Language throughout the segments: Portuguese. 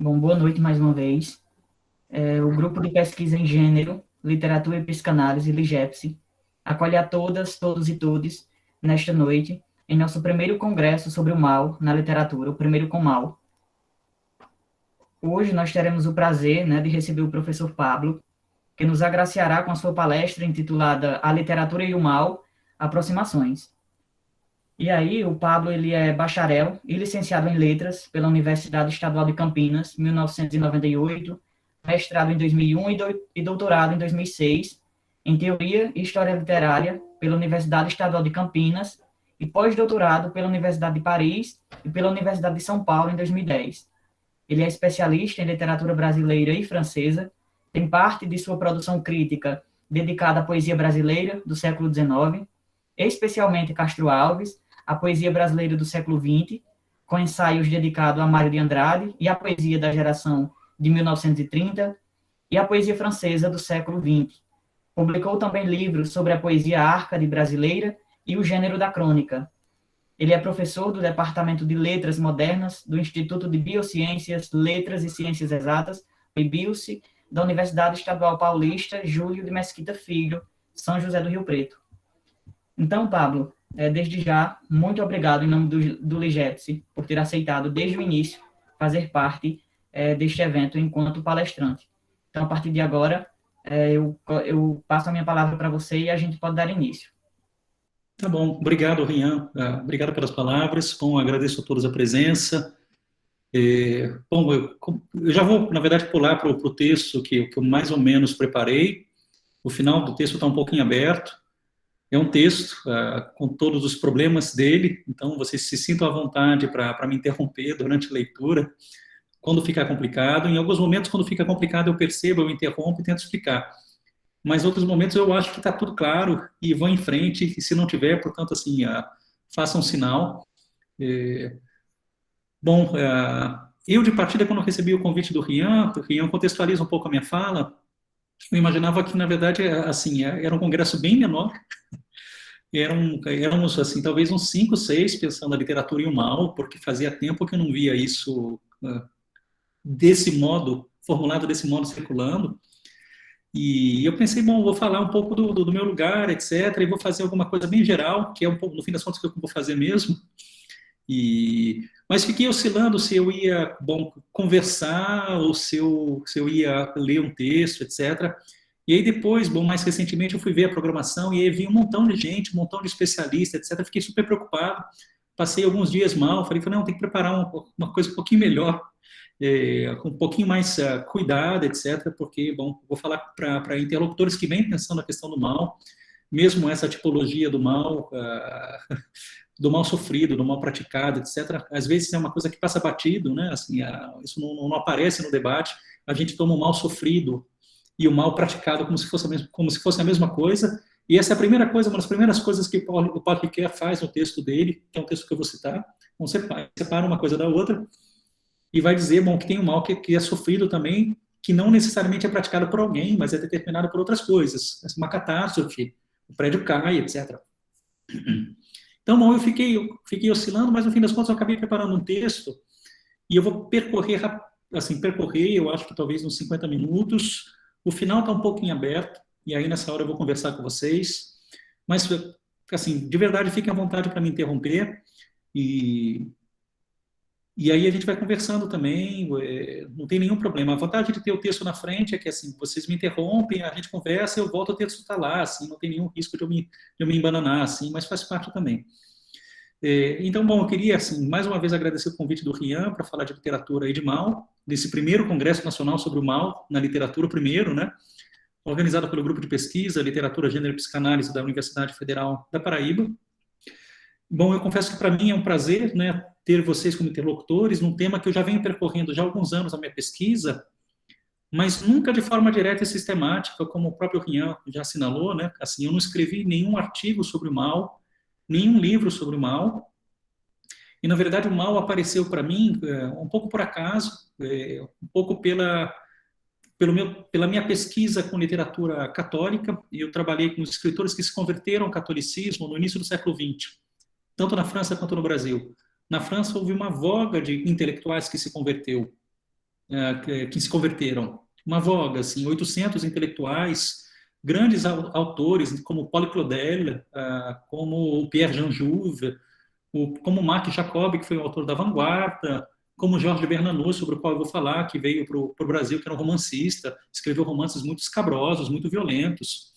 Bom, boa noite mais uma vez. O Grupo de Pesquisa em Gênero, Literatura e Psicanálise, LIGEPSI, acolhe a todas, todos e todes, nesta noite, em nosso primeiro congresso sobre o mal na literatura, o primeiro com mal. Hoje nós teremos o prazer, de receber o professor Pablo, que nos agraciará com a sua palestra intitulada A Literatura e o Mal, Aproximações. E aí, o Pablo, ele é bacharel e licenciado em Letras pela Universidade Estadual de Campinas, 1998, mestrado em 2001 e doutorado em 2006, em Teoria e História Literária pela Universidade Estadual de Campinas e pós-doutorado pela Universidade de Paris e pela Universidade de São Paulo em 2010. Ele é especialista em literatura brasileira e francesa, tem parte de sua produção crítica dedicada à poesia brasileira do século XIX, especialmente Castro Alves, a poesia brasileira do século XX, com ensaios dedicados a Mário de Andrade e a poesia da geração de 1930, e a poesia francesa do século XX. Publicou também livros sobre a poesia árcade brasileira e o gênero da crônica. Ele é professor do Departamento de Letras Modernas do Instituto de Biociências, Letras e Ciências Exatas, o IBILCE, da Universidade Estadual Paulista Júlio de Mesquita Filho, São José do Rio Preto. Então, Pablo, desde já, muito obrigado em nome do LIGEPSI por ter aceitado desde o início fazer parte deste evento enquanto palestrante. Então, a partir de agora, eu passo a minha palavra para você e a gente pode dar início. Tá bom, obrigado, Rian. Obrigado pelas palavras. Bom, agradeço a todos a presença. Bom, eu já vou, na verdade, pular para o texto que eu mais ou menos preparei. O final do texto está um pouquinho aberto. É um texto com todos os problemas dele, então vocês se sintam à vontade para me interromper durante a leitura, quando ficar complicado. Em alguns momentos, quando fica complicado, eu percebo, eu interrompo e tento explicar. Mas em outros momentos eu acho que está tudo claro e vou em frente, e se não tiver, portanto, assim, faça um sinal. Bom, eu de partida, quando eu recebi o convite do Rian contextualiza um pouco a minha fala, eu imaginava que, na verdade, assim, era um congresso bem menor. Éramos, assim, talvez uns 5, 6, pensando na literatura e o mal, porque fazia tempo que eu não via isso desse modo, formulado desse modo, circulando. E eu pensei, bom, vou falar um pouco do meu lugar, etc., e vou fazer alguma coisa bem geral, que é um pouco, no fim das contas, que eu vou fazer mesmo. Mas fiquei oscilando se eu ia, bom, conversar ou se eu ia ler um texto, etc., e aí depois, bom, mais recentemente eu fui ver a programação e aí vi um montão de gente, um montão de especialistas, etc. Fiquei super preocupado, passei alguns dias mal, falei, não, tem que preparar uma coisa um pouquinho melhor, com um pouquinho mais cuidado, etc. Porque, bom, vou falar para interlocutores que vêm pensando na questão do mal, mesmo essa tipologia do mal sofrido, do mal praticado, etc. Às vezes é uma coisa que passa batido, né? Assim, isso não aparece no debate, a gente toma um mal sofrido e o mal praticado como se fosse a mesma coisa. E essa é a primeira coisa, uma das primeiras coisas que o Paulo Ricoeur faz no texto dele, que é um texto que eu vou citar. Então, separa uma coisa da outra e vai dizer, bom, que tem um mal que é sofrido também, que não necessariamente é praticado por alguém, mas é determinado por outras coisas. Uma catástrofe, o prédio cai, etc. Então, bom, eu fiquei oscilando, mas no fim das contas eu acabei preparando um texto e eu vou percorrer, eu acho que talvez uns 50 minutos. O final está um pouquinho aberto, e aí nessa hora eu vou conversar com vocês. Mas, assim, de verdade, fiquem à vontade para me interromper. E aí a gente vai conversando também, não tem nenhum problema. A vantagem de ter o texto na frente é que, assim, vocês me interrompem, a gente conversa, eu volto, o texto está lá, assim, não tem nenhum risco de eu me embananar, assim, mas faz parte também. Então, bom, eu queria, assim, mais uma vez agradecer o convite do Rian para falar de literatura e de mal, desse primeiro Congresso Nacional sobre o Mal na Literatura, o primeiro, né, organizado pelo Grupo de Pesquisa Literatura, Gênero e Psicanálise da Universidade Federal da Paraíba. Bom, eu confesso que para mim é um prazer, né, ter vocês como interlocutores num tema que eu já venho percorrendo já há alguns anos na minha pesquisa, mas nunca de forma direta e sistemática, como o próprio Rian já assinalou, né, assim, eu não escrevi nenhum artigo sobre o mal, nenhum livro sobre o mal, e na verdade o mal apareceu para mim um pouco por acaso, um pouco pela minha pesquisa com literatura católica, e eu trabalhei com escritores que se converteram ao catolicismo no início do século XX, tanto na França quanto no Brasil. Na França houve uma voga de intelectuais que se converteu que se converteram. Uma voga, assim, 800 intelectuais, grandes autores, como Paul Claudel, como o Pierre Jean Jouve, como Marc Jacob, que foi o autor da Vanguarda, como Jorge Bernanos, sobre o qual eu vou falar, que veio para o Brasil, que era um romancista, escreveu romances muito escabrosos, muito violentos.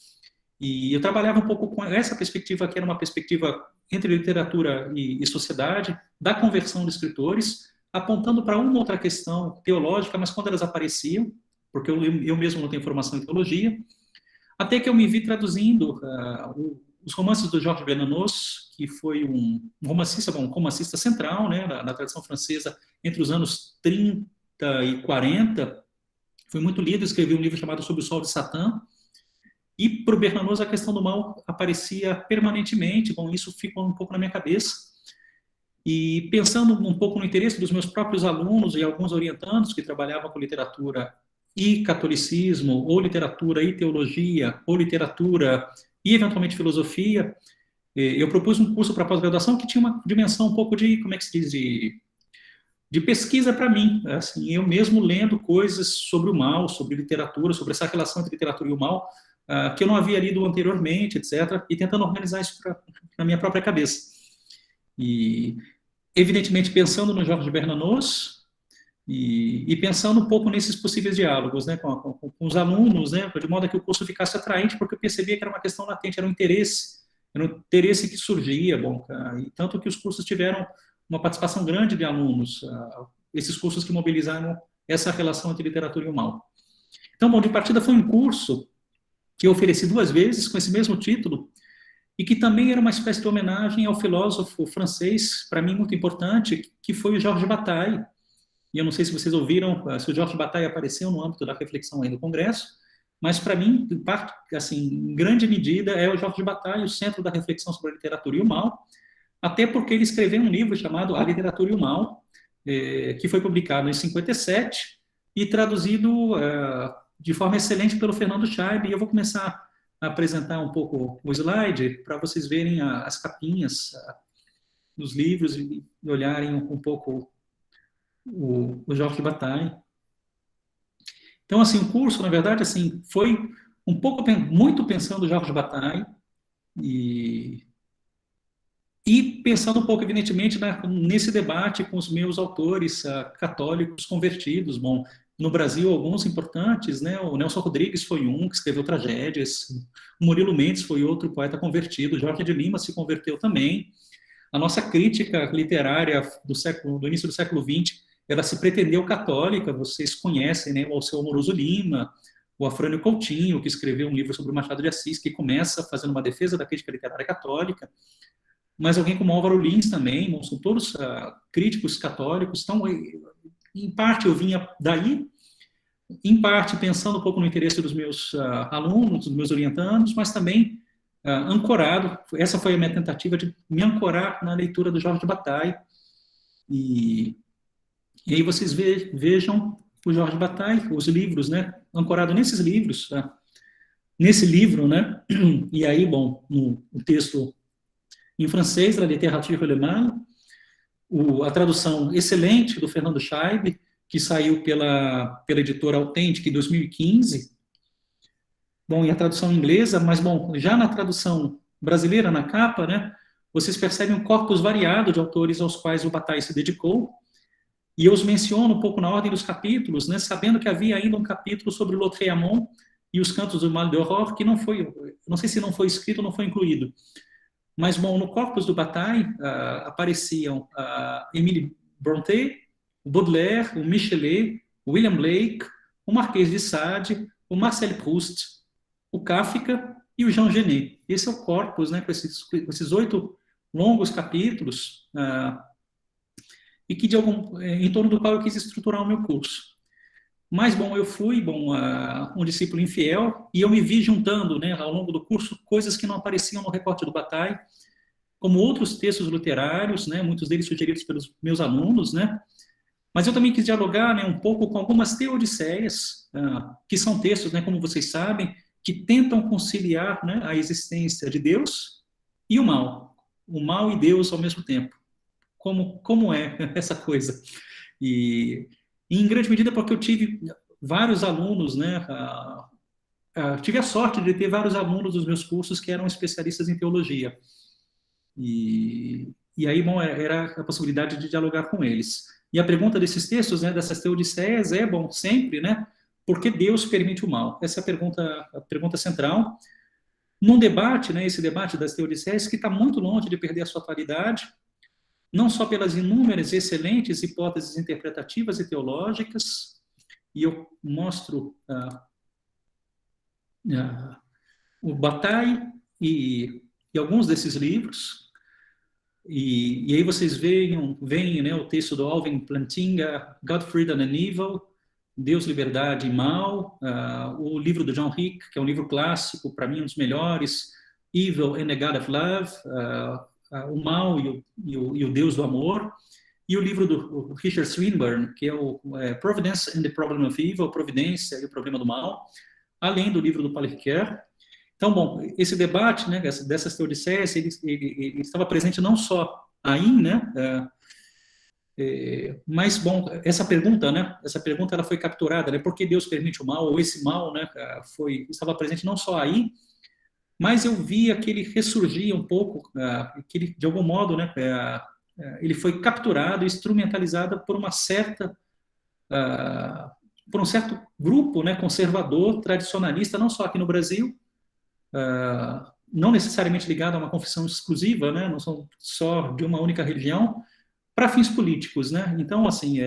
E eu trabalhava um pouco com essa perspectiva, que era uma perspectiva entre literatura e sociedade, da conversão de escritores, apontando para uma outra questão teológica, mas quando elas apareciam, porque eu mesmo não tenho formação em teologia, até que eu me vi traduzindo os romances do Georges Bernanos, que foi um romancista central, né, na tradição francesa, entre os anos 30 e 40, foi muito lido, escreveu um livro chamado Sob o Sol de Satã, e para o Bernanos a questão do mal aparecia permanentemente. Bom, isso ficou um pouco na minha cabeça, e pensando um pouco no interesse dos meus próprios alunos e alguns orientandos que trabalhavam com literatura e catolicismo, ou literatura e teologia, ou literatura e, eventualmente, filosofia, eu propus um curso para pós-graduação que tinha uma dimensão um pouco de, como é que se diz, de pesquisa para mim. Assim, eu mesmo lendo coisas sobre o mal, sobre literatura, sobre essa relação entre literatura e o mal, que eu não havia lido anteriormente, etc., e tentando organizar isso na minha própria cabeça. E, evidentemente, pensando no Jorge Bernanos, e pensando um pouco nesses possíveis diálogos, né, com os alunos, né, de modo que o curso ficasse atraente, porque eu percebia que era uma questão latente, era um interesse que surgia, bom, e tanto que os cursos tiveram uma participação grande de alunos, esses cursos que mobilizaram essa relação entre literatura e o mal. Então, bom, de partida foi um curso que eu ofereci 2 vezes com esse mesmo título, e que também era uma espécie de homenagem ao filósofo francês, para mim muito importante, que foi o Georges Bataille. E eu não sei se vocês ouviram, se o Georges Bataille apareceu no âmbito da reflexão aí do Congresso, mas para mim, em parte, assim, em grande medida, é o Georges Bataille o centro da reflexão sobre a literatura e o mal, até porque ele escreveu um livro chamado A Literatura e o Mal, que foi publicado em 57 e traduzido de forma excelente pelo Fernando Scheib. E eu vou começar a apresentar um pouco o slide para vocês verem as capinhas dos livros e olharem um pouco o Georges Bataille. Então, assim, o curso, na verdade, assim, foi muito pensando o Georges Bataille e pensando um pouco, evidentemente, nesse debate com os meus autores católicos convertidos. Bom, no Brasil, alguns importantes, né? O Nelson Rodrigues foi um que escreveu tragédias, o Murilo Mendes foi outro poeta convertido, Jorge de Lima se converteu também. A nossa crítica literária do início do século XX, ela se pretendeu católica. Vocês conhecem, né, o Alceu Amoroso Lima, o Afrânio Coutinho, que escreveu um livro sobre o Machado de Assis, que começa fazendo uma defesa da crítica literária católica, mas alguém como Álvaro Lins também, são todos críticos católicos. Então, em parte eu vinha daí, em parte pensando um pouco no interesse dos meus alunos, dos meus orientandos, mas também ancorado, essa foi a minha tentativa de me ancorar na leitura do Georges Bataille, e aí vocês vejam o Georges Bataille, os livros, né, ancorado nesses livros, nesse livro, né, e aí, bom, no texto em francês, La littérature et le mal, a tradução excelente do Fernando Scheib, que saiu pela editora Autêntica em 2015, bom, e a tradução inglesa, mas, bom, já na tradução brasileira, na capa, né, vocês percebem um corpus variado de autores aos quais o Bataille se dedicou, e eu os menciono um pouco na ordem dos capítulos, né, sabendo que havia ainda um capítulo sobre Lautréamont e os Cantos do Mal d'Aurore, que não foi, não sei se não foi escrito ou não foi incluído. Mas, bom, no corpus do Bataille apareciam Émile Brontë, o Baudelaire, o Michelet, o William Blake, o Marquês de Sade, o Marcel Proust, o Kafka e o Jean Genet. Esse é o corpus, né, com esses 8 longos capítulos, e que em torno do qual eu quis estruturar o meu curso. Mas, bom, eu fui um discípulo infiel, e eu me vi juntando, né, ao longo do curso, coisas que não apareciam no recorte do Bataille, como outros textos literários, né, muitos deles sugeridos pelos meus alunos, né, mas eu também quis dialogar, né, um pouco com algumas teodiceias, que são textos, né, como vocês sabem, que tentam conciliar, né, a existência de Deus e o mal e Deus ao mesmo tempo. Como é essa coisa? E E, em grande medida, porque eu tive vários alunos, né? Tive a sorte de ter vários alunos dos meus cursos que eram especialistas em teologia. E aí, bom, era a possibilidade de dialogar com eles. E a pergunta desses textos, né, dessas teodiceias, é, bom, sempre, né? Por que Deus permite o mal? Essa é a pergunta central. Num debate, né, esse debate das teodiceias, que está muito longe de perder a sua atualidade, não só pelas inúmeras e excelentes hipóteses interpretativas e teológicas, e eu mostro o Bataille e alguns desses livros, e aí vocês veem, né, o texto do Alvin Plantinga, God, Freedom and Evil, Deus, Liberdade e Mal, o livro do John Hick, que é um livro clássico, para mim um dos melhores, Evil and the God of Love, o Mal e o Deus do Amor, e o livro do Richard Swinburne, que é o Providence and the Problem of Evil, Providência e o Problema do Mal, além do livro do Paul Ricoeur. Então, bom, esse debate, né, dessas teodiceias, ele estava presente não só aí, né, mas, bom, essa pergunta, né, ela foi capturada, né, por que Deus permite o mal, ou esse mal, né, estava presente não só aí, mas eu via que ele ressurgia um pouco, que ele, de algum modo, né, ele foi capturado e instrumentalizado por uma certa, por um certo grupo, né, conservador, tradicionalista, não só aqui no Brasil, não necessariamente ligado a uma confissão exclusiva, né, não são só de uma única religião, para fins políticos, né? Então, assim,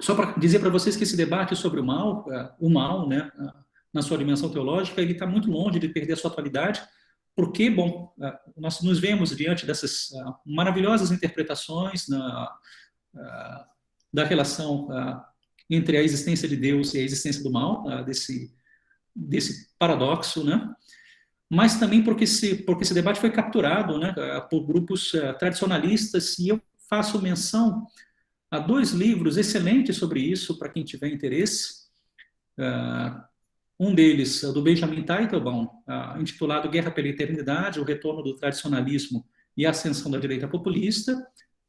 só para dizer para vocês que esse debate sobre o mal, né, na sua dimensão teológica, ele está muito longe de perder a sua atualidade, porque, bom, nós nos vemos diante dessas maravilhosas interpretações da relação entre a existência de Deus e a existência do mal, desse paradoxo, né? Mas também porque esse debate foi capturado, né, por grupos tradicionalistas, e eu faço menção a 2 livros excelentes sobre isso, para quem tiver interesse. Um deles, do Benjamin Teitelbaum, intitulado Guerra pela Eternidade, o retorno do tradicionalismo e a ascensão da direita populista,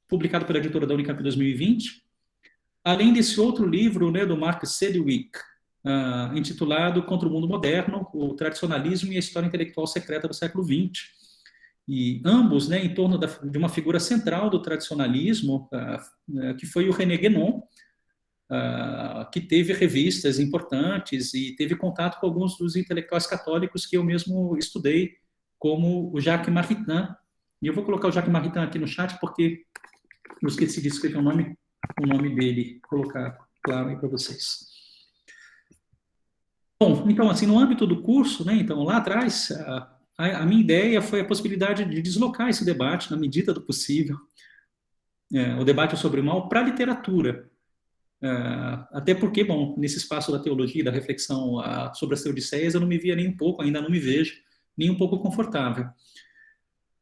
publicado pela editora da Unicamp em 2020. Além desse outro livro, né, do Mark Sedgwick, intitulado Contra o Mundo Moderno, o Tradicionalismo e a História Intelectual Secreta do Século XX. E ambos, né, em torno de uma figura central do tradicionalismo, que foi o René Guénon, que teve revistas importantes e teve contato com alguns dos intelectuais católicos que eu mesmo estudei, como o Jacques Maritain. E eu vou colocar o Jacques Maritain aqui no chat, porque eu esqueci de escrever o nome dele, colocar claro aí para vocês. Bom, então, assim, no âmbito do curso, né, então, lá atrás, a minha ideia foi a possibilidade de deslocar esse debate, na medida do possível, o debate sobre o mal, para a literatura. Até porque, bom, nesse espaço da teologia, da reflexão sobre as teodiceias, eu não me via nem um pouco, ainda não me vejo, nem um pouco confortável.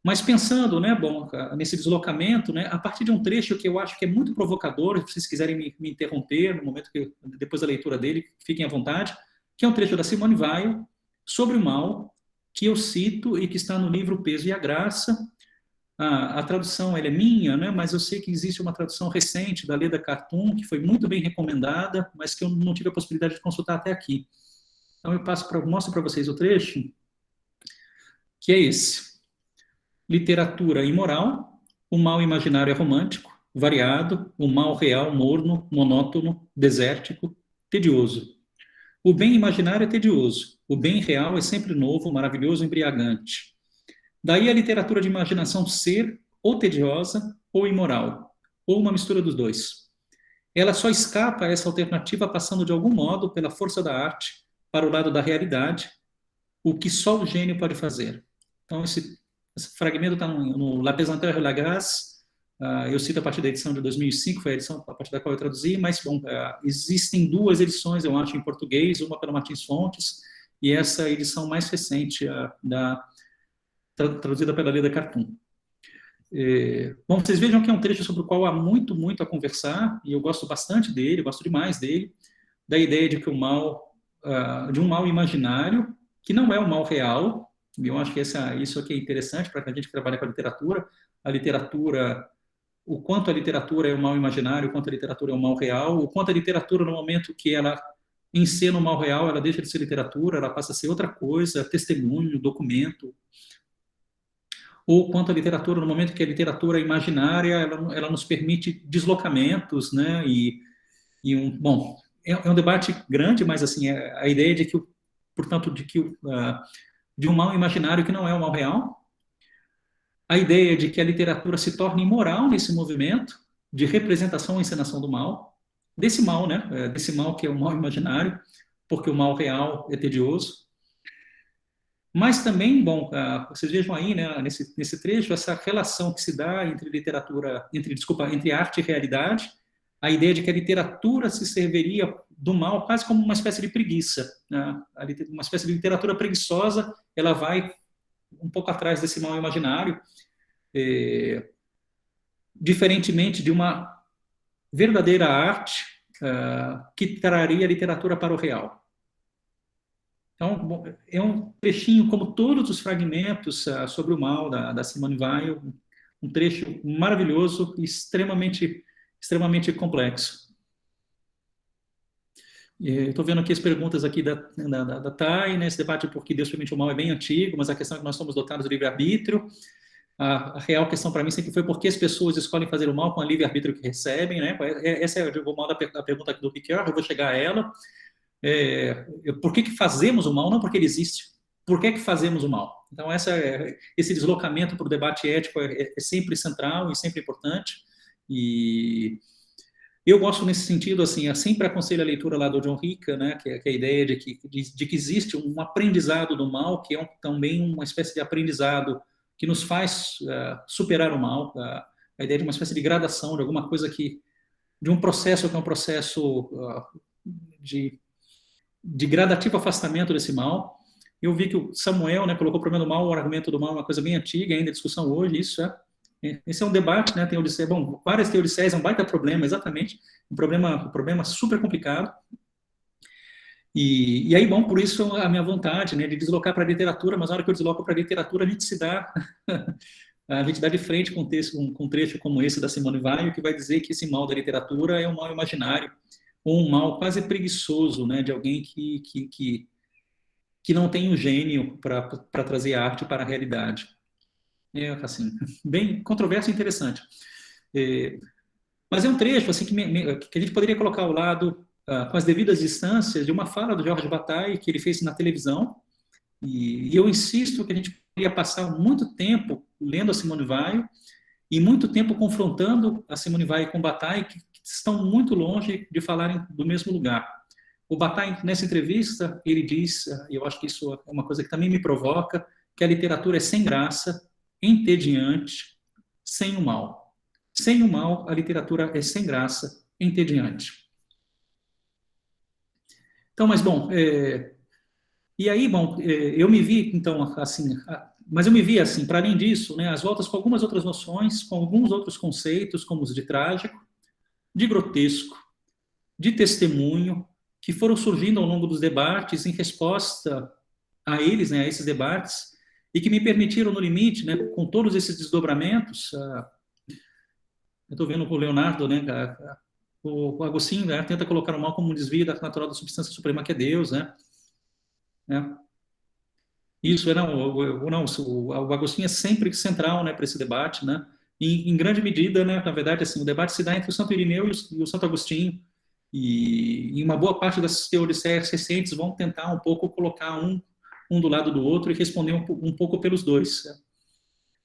Mas pensando, né, bom, nesse deslocamento, né, a partir de um trecho que eu acho que é muito provocador, se vocês quiserem me interromper no momento depois da leitura dele, fiquem à vontade, que é um trecho da Simone Weil sobre o mal, que eu cito e que está no livro O Peso e a Graça. A tradução ela é minha, né, mas eu sei que existe uma tradução recente da Leda Cartoon, que foi muito bem recomendada, mas que eu não tive a possibilidade de consultar até aqui. Então eu mostro para vocês o trecho, que é esse. Literatura imoral, o mal imaginário é romântico, variado, o mal real morno, monótono, desértico, tedioso. O bem imaginário é tedioso, o bem real é sempre novo, maravilhoso, embriagante. Daí a literatura de imaginação ser ou tediosa ou imoral, ou uma mistura dos dois. Ela só escapa a essa alternativa passando de algum modo pela força da arte para o lado da realidade, o que só o gênio pode fazer. Então esse fragmento está no La Pesanteur et la Grâce. Eu cito a partir da edição de 2005, foi a edição a partir da qual eu traduzi, mas bom, existem 2 edições, eu acho, em português, uma pela Martins Fontes, e essa edição mais recente, traduzida pela Leda Cartoon. Bom, vocês vejam que é um trecho sobre o qual há muito, muito a conversar, e eu gosto bastante dele, gosto demais dele, da ideia de que de um mal imaginário, que não é um mal real, e eu acho que isso aqui é interessante para a gente que trabalha com a literatura o quanto a literatura é um mal imaginário, o quanto a literatura é um mal real, o quanto a literatura, no momento que ela encena o mal real, ela deixa de ser literatura, ela passa a ser outra coisa, testemunho, documento, ou quanto a literatura, no momento que a literatura é imaginária, ela nos permite deslocamentos, né, bom, é um debate grande, mas assim, a ideia de que, portanto, de um mal imaginário que não é um mal real, a ideia de que a literatura se torne imoral nesse movimento de representação e encenação do mal, desse mal, né, desse mal que é o mal imaginário, porque o mal real é tedioso, mas também, bom, vocês vejam aí, né, nesse trecho, essa relação que se dá entre entre arte e realidade, a ideia de que a literatura se serviria do mal quase como uma espécie de preguiça, né? Uma espécie de literatura preguiçosa, ela vai um pouco atrás desse mal imaginário, diferentemente de uma verdadeira arte que traria a literatura para o real. Então, bom, é um trechinho, como todos os fragmentos sobre o mal da Simone Weil, um trecho maravilhoso e extremamente complexo. Estou vendo aqui as perguntas aqui da Thay, né? Esse debate por que Deus permitiu o mal é bem antigo, mas a questão é que nós somos dotados do livre-arbítrio. A real questão para mim sempre foi por que as pessoas escolhem fazer o mal com o livre-arbítrio que recebem, né? Essa é o mal da pergunta aqui do Picard, eu vou chegar a ela. Por que fazemos o mal? Não porque ele existe. Por que fazemos o mal? Então, esse deslocamento para o debate ético é sempre central e sempre importante. E eu gosto nesse sentido, assim, eu sempre aconselho a leitura lá do John Rica, né, que é a ideia de que existe um aprendizado do mal, que é também uma espécie de aprendizado que nos faz superar o mal, a ideia de uma espécie de gradação, de alguma coisa de um processo que é um processo de gradativo afastamento desse mal. Eu vi que o Samuel, né, colocou o problema do mal, o argumento do mal, uma coisa bem antiga, ainda discussão hoje, esse é um debate, né, tem Odisseia, bom, várias teodiceias é um baita problema, exatamente, um problema super complicado, e aí, bom, por isso a minha vontade, né, de deslocar para a literatura, mas na hora que eu desloco para a literatura, a gente dá de frente com um trecho como esse da Simone Weil, que vai dizer que esse mal da literatura é um mal imaginário, ou um mal quase preguiçoso, né, de alguém que não tem um gênio para trazer a arte para a realidade. Assim, bem controverso e interessante. Mas é um trecho assim, que a gente poderia colocar ao lado, com as devidas distâncias, de uma fala do Georges Bataille, que ele fez na televisão, e eu insisto que a gente poderia passar muito tempo lendo a Simone Weil, e muito tempo confrontando a Simone Weil com Bataille, que estão muito longe de falarem do mesmo lugar. O Bataille, nessa entrevista, ele diz, e eu acho que isso é uma coisa que também me provoca, que a literatura é sem graça, entediante, sem o mal. Sem o mal, a literatura é sem graça, entediante. Então, mas bom, e aí, bom, eu me vi, então, assim, mas eu me vi assim, para além disso, né, as voltas com algumas outras noções, com alguns outros conceitos, como os de trágico, de grotesco, de testemunho, que foram surgindo ao longo dos debates em resposta a eles, né, a esses debates, e que me permitiram, no limite, né, com todos esses desdobramentos, eu estou vendo o Leonardo, né, o Agostinho, né, tenta colocar o mal como um desvio da natural da substância suprema que é Deus, né? Isso, o Agostinho é sempre central, né, para esse debate, né? E, em grande medida, né, na verdade, assim, o debate se dá entre o Santo Irineu e o Santo Agostinho, e uma boa parte das teodiceias recentes vão tentar um pouco colocar um do lado do outro e responder um pouco pelos dois.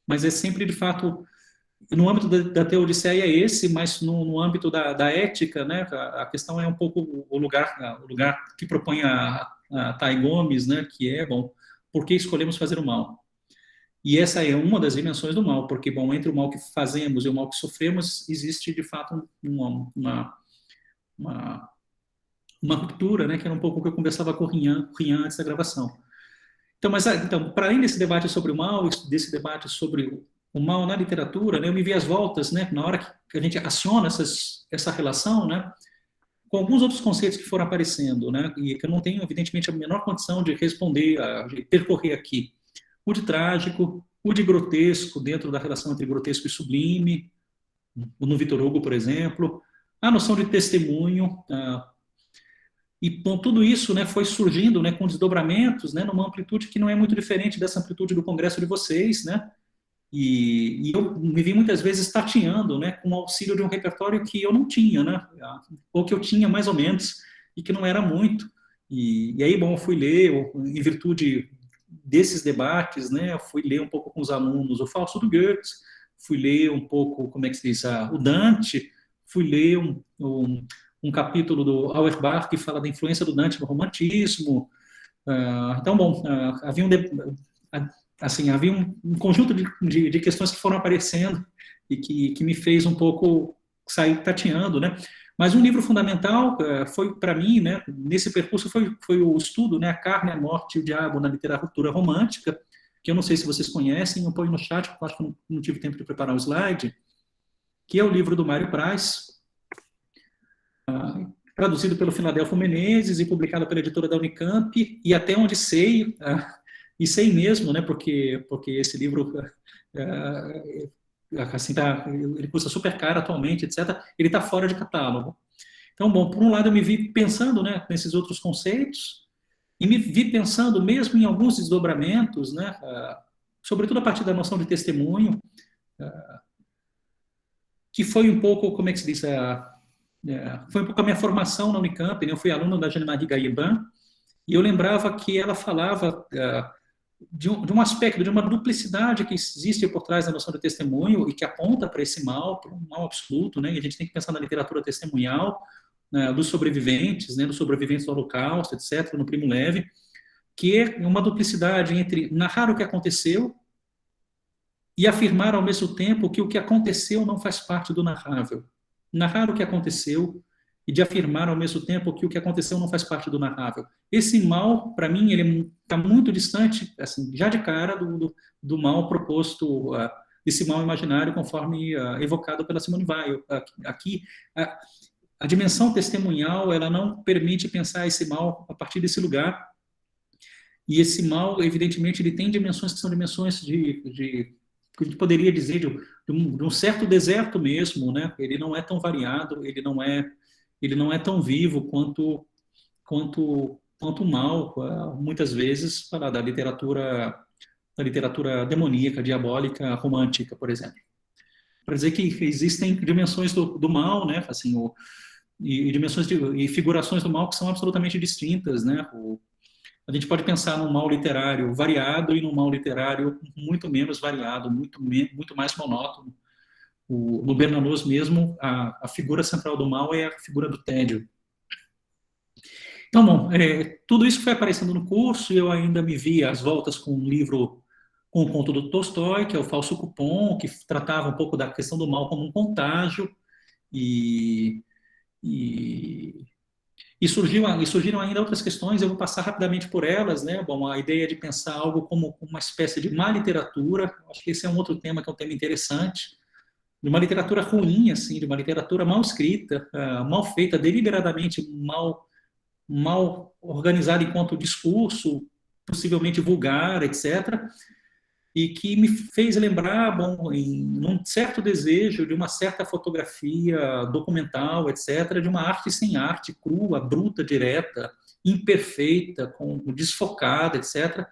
Mas é sempre, de fato, no âmbito da teodiceia é esse, mas no âmbito da ética, né, a questão é um pouco o lugar que propõe a Thay Gomes, né, que é, bom, por que escolhemos fazer o mal? E essa é uma das dimensões do mal, porque, bom, entre o mal que fazemos e o mal que sofremos, existe, de fato, uma ruptura, né, que era um pouco o que eu conversava com o Rian antes da gravação. Então, para além desse debate sobre o mal, desse debate sobre o mal na literatura, né, eu me vi às voltas, né, na hora que a gente aciona essa relação, né, com alguns outros conceitos que foram aparecendo, né, e que eu não tenho, evidentemente, a menor condição de responder, de percorrer aqui. O de trágico, o de grotesco, dentro da relação entre grotesco e sublime, no Victor Hugo, por exemplo, a noção de testemunho, e bom, tudo isso, né, foi surgindo, né, com desdobramentos, né, numa amplitude que não é muito diferente dessa amplitude do congresso de vocês, né, e eu me vi muitas vezes tateando, né, com o auxílio de um repertório que eu não tinha, né, ou que eu tinha mais ou menos, e que não era muito. E aí, bom, eu fui ler, em virtude desses debates, né, eu fui ler um pouco com os alunos o Fausto do Goethe, fui ler um pouco, como é que se diz, o Dante, fui ler um capítulo do Auerbach que fala da influência do Dante no romantismo. Então, bom, havia um conjunto de questões que foram aparecendo e que me fez um pouco sair tateando, né? Mas um livro fundamental foi para mim, né, nesse percurso, foi o estudo, né, A Carne, a Morte e o Diabo na Literatura Romântica, que eu não sei se vocês conhecem, eu ponho no chat, porque eu acho que eu não tive tempo de preparar o slide, que é o livro do Mário Praz, traduzido pelo Filadelfo Menezes e publicado pela editora da Unicamp, e até onde sei, e sei mesmo, né, porque esse livro assim, ele custa super caro atualmente, etc., ele está fora de catálogo. Então, bom, por um lado eu me vi pensando, né, nesses outros conceitos, e me vi pensando mesmo em alguns desdobramentos, né, sobretudo a partir da noção de testemunho, que foi um pouco, como é que se diz, foi um pouco a minha formação na Unicamp, né, eu fui aluno da Jeanne-Marie Gaillebin, e eu lembrava que ela falava de um aspecto, de uma duplicidade que existe por trás da noção de testemunho e que aponta para esse mal, para um mal absoluto, né? E a gente tem que pensar na literatura testemunhal, né, dos sobreviventes, né, dos sobreviventes do Holocausto, etc., no Primo Levi, que é uma duplicidade entre narrar o que aconteceu e afirmar ao mesmo tempo que o que aconteceu não faz parte do narrável. Narrar o que aconteceu e de afirmar ao mesmo tempo que o que aconteceu não faz parte do narrável. Esse mal, para mim, ele está muito distante, assim, já de cara, do mal proposto, desse mal imaginário, conforme evocado pela Simone Weil. Aqui, a dimensão testemunhal, ela não permite pensar esse mal a partir desse lugar, e esse mal, evidentemente, ele tem dimensões que são dimensões que a gente poderia dizer de um certo deserto mesmo, né? Ele não é tão variado, ele não é tão vivo quanto o mal, muitas vezes, da literatura demoníaca, diabólica, romântica, por exemplo. Para dizer que existem dimensões do mal, né? Assim, e dimensões e figurações do mal que são absolutamente distintas, né? A gente pode pensar num mal literário variado e num mal literário muito menos variado, muito mais monótono. No Bernanos mesmo, a figura central do mal é a figura do tédio. Então, bom, tudo isso foi aparecendo no curso, e eu ainda me vi às voltas com um livro, com um conto do Tolstói, que é o Falso Cupom, que tratava um pouco da questão do mal como um contágio, e surgiram ainda outras questões, eu vou passar rapidamente por elas, né? Bom, a ideia de pensar algo como uma espécie de má literatura, acho que esse é um outro tema que é um tema interessante, de uma literatura ruim, assim, de uma literatura mal escrita, mal feita, deliberadamente mal organizada enquanto discurso, possivelmente vulgar, etc., e que me fez lembrar, bom, em um certo desejo de uma certa fotografia documental, etc., de uma arte sem arte, crua, bruta, direta, imperfeita, desfocada, etc.,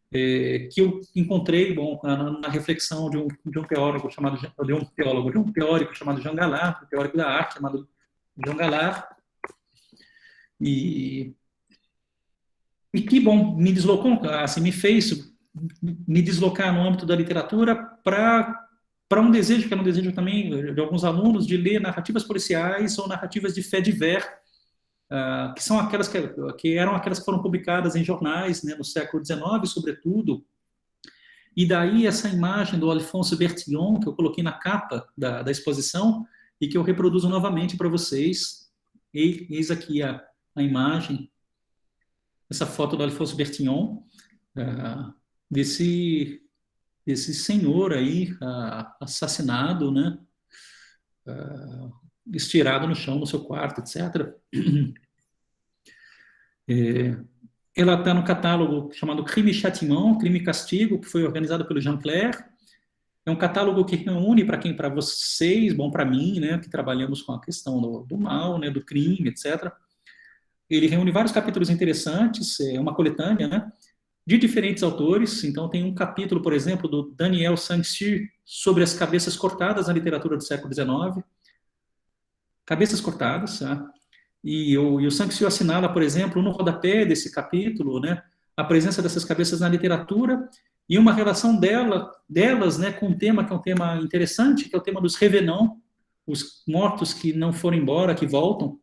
que eu encontrei, bom, na reflexão de um teórico chamado Jean Galard, um teórico da arte chamado Jean Galard, e que, bom, me deslocou, assim, me fez me deslocar no âmbito da literatura para um desejo, que era um desejo também de alguns alunos, de ler narrativas policiais ou narrativas de faits divers, que são aquelas que eram aquelas que foram publicadas em jornais, né, no século XIX, sobretudo. E daí essa imagem do Alphonse Bertillon, que eu coloquei na capa da exposição, e que eu reproduzo novamente para vocês. Eis aqui a imagem, essa foto do Alphonse Bertillon, desse senhor aí assassinado, né, estirado no chão no seu quarto, etc. Ela está no catálogo chamado Crime e Châtiment, Crime e Castigo, que foi organizado pelo Jean Clair, É um catálogo que reúne para vocês, bom, para mim, né, que trabalhamos com a questão do mal, né, do crime, etc. Ele reúne vários capítulos interessantes, é uma coletânea, né, de diferentes autores. Então, tem um capítulo, por exemplo, do Daniel Sang-Soo sobre as cabeças cortadas na literatura do século XIX. Cabeças cortadas, tá? E o Sang-Soo assinala, por exemplo, no rodapé desse capítulo, né, a presença dessas cabeças na literatura e uma relação delas, né, com um tema que é um tema interessante, que é o tema dos revenants, os mortos que não foram embora, que voltam,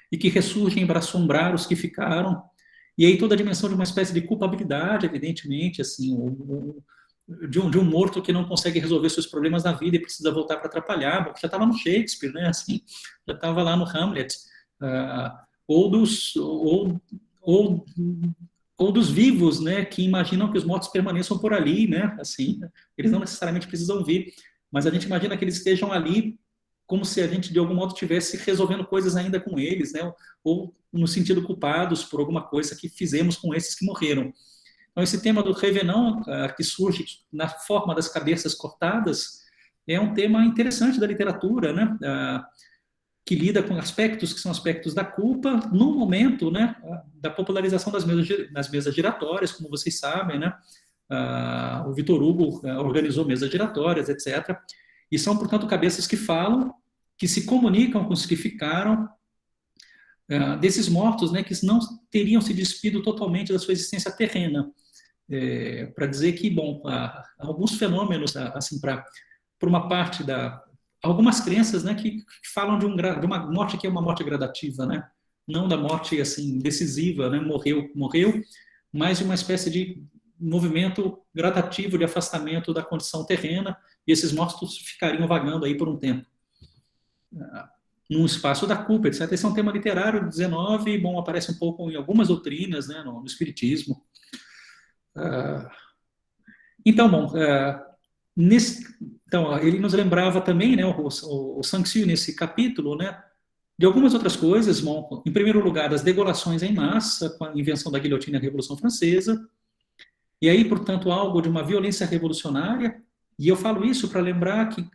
e que ressurgem para assombrar os que ficaram. E aí toda a dimensão de uma espécie de culpabilidade, evidentemente, assim, de um morto que não consegue resolver seus problemas na vida e precisa voltar para atrapalhar. Bom, já estava no Shakespeare, né? Assim, já estava lá no Hamlet. Ou dos vivos, né? Que imaginam que os mortos permaneçam por ali, né? Assim, eles não necessariamente precisam vir, mas a gente imagina que eles estejam ali como se a gente, de algum modo, estivesse resolvendo coisas ainda com eles, né? Ou, no sentido, culpados por alguma coisa que fizemos com esses que morreram. Então, esse tema do revenant, que surge na forma das cabeças cortadas, é um tema interessante da literatura, né? Que lida com aspectos que são aspectos da culpa, no momento, né, da popularização das mesas giratórias, como vocês sabem, né? O Victor Hugo organizou mesas giratórias, etc. E são, portanto, cabeças que falam, que se comunicam com os que ficaram, desses mortos, né, que não teriam se despido totalmente da sua existência terrena. Para dizer que, bom, alguns fenômenos, assim, para uma parte algumas crenças, né, que falam de uma morte que é uma morte gradativa, né, não da morte, assim, decisiva, né, morreu, mas de uma espécie de movimento gradativo de afastamento da condição terrena, e esses mortos ficariam vagando aí por um tempo, num espaço da culpa, etc. Esse é um tema literário do XIX, e, bom, aparece um pouco em algumas doutrinas, né, no Espiritismo. Então, bom, então, ele nos lembrava também, né, o Sang-Soo, nesse capítulo, né, de algumas outras coisas. Bom, em primeiro lugar, das degolações em massa, com a invenção da guilhotina e a Revolução Francesa, e aí, portanto, algo de uma violência revolucionária. E eu falo isso para lembrar que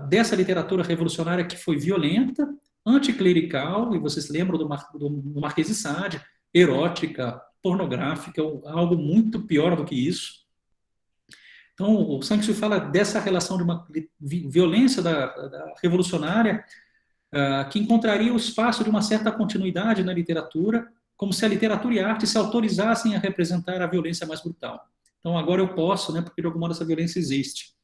dessa literatura revolucionária que foi violenta, anticlerical, e vocês lembram do Marquês de Sade, erótica, pornográfica, algo muito pior do que isso. Então, o Sang-Soo fala dessa relação de uma violência da revolucionária que encontraria o espaço de uma certa continuidade na literatura, como se a literatura e a arte se autorizassem a representar a violência mais brutal. Então, agora eu posso, né, porque de algum modo essa violência existe.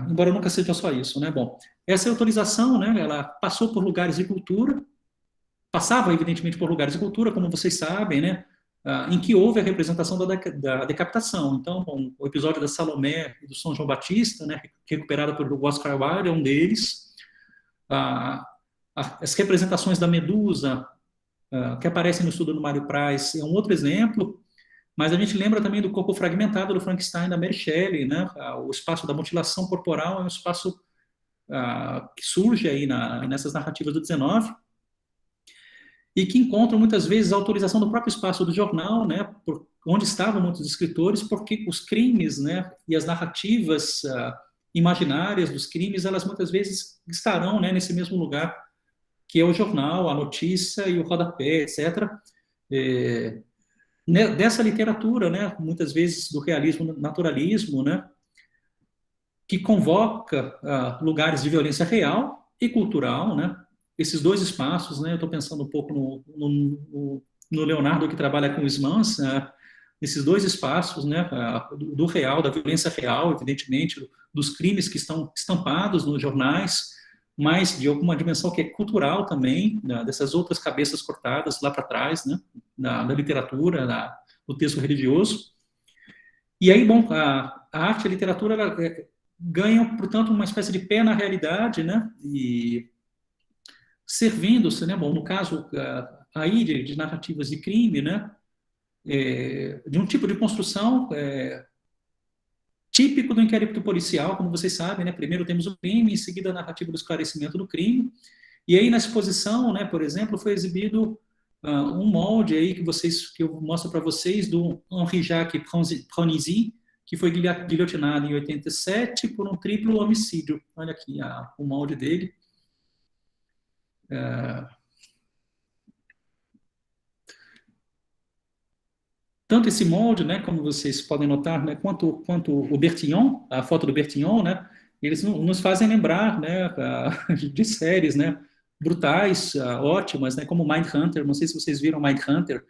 Embora nunca seja só isso, né? Bom, essa autorização, né, ela passou por lugares de cultura, passava, evidentemente, por lugares de cultura, como vocês sabem, né, em que houve a representação da decapitação. Então, bom, o episódio da Salomé e do São João Batista, né, recuperado pelo Oscar Wilde, é um deles. As representações da Medusa, que aparecem no estudo do Mário Price, é um outro exemplo. Mas a gente lembra também do corpo fragmentado do Frankenstein, da Mary Shelley, né? O espaço da mutilação corporal é um espaço que surge aí nessas narrativas do XIX, e que encontram muitas vezes a autorização do próprio espaço do jornal, né? Onde estavam muitos escritores, porque os crimes, né, e as narrativas imaginárias dos crimes, elas muitas vezes estarão, né, nesse mesmo lugar, que é o jornal, a notícia e o rodapé, etc. Dessa literatura, né, muitas vezes do realismo, naturalismo, né, que convoca lugares de violência real e cultural, né, esses dois espaços, né, eu estou pensando um pouco no Leonardo, que trabalha com Smans, esses dois espaços, né, do real, da violência real, evidentemente, dos crimes que estão estampados nos jornais, mas de alguma dimensão que é cultural também, dessas outras cabeças cortadas lá para trás, né, da literatura, do texto religioso. E aí, bom, a arte e a literatura ganham, portanto, uma espécie de pé na realidade, né, e servindo-se, né, bom, no caso aí de narrativas de crime, né, de um tipo de construção típico do inquérito policial, como vocês sabem, né? Primeiro temos o crime, em seguida a narrativa do esclarecimento do crime, e aí na exposição, né, por exemplo, foi exibido um molde aí que eu mostro para vocês do Henri Jacques Pronizy, que foi guilhotinado em 87 por um triplo homicídio. Olha aqui o molde dele. Tanto esse molde, né, como vocês podem notar, né, quanto o Bertillon, a foto do Bertillon, né, eles nos fazem lembrar, né, de séries, né, brutais, ótimas, né, como Mindhunter. Não sei se vocês viram Mindhunter,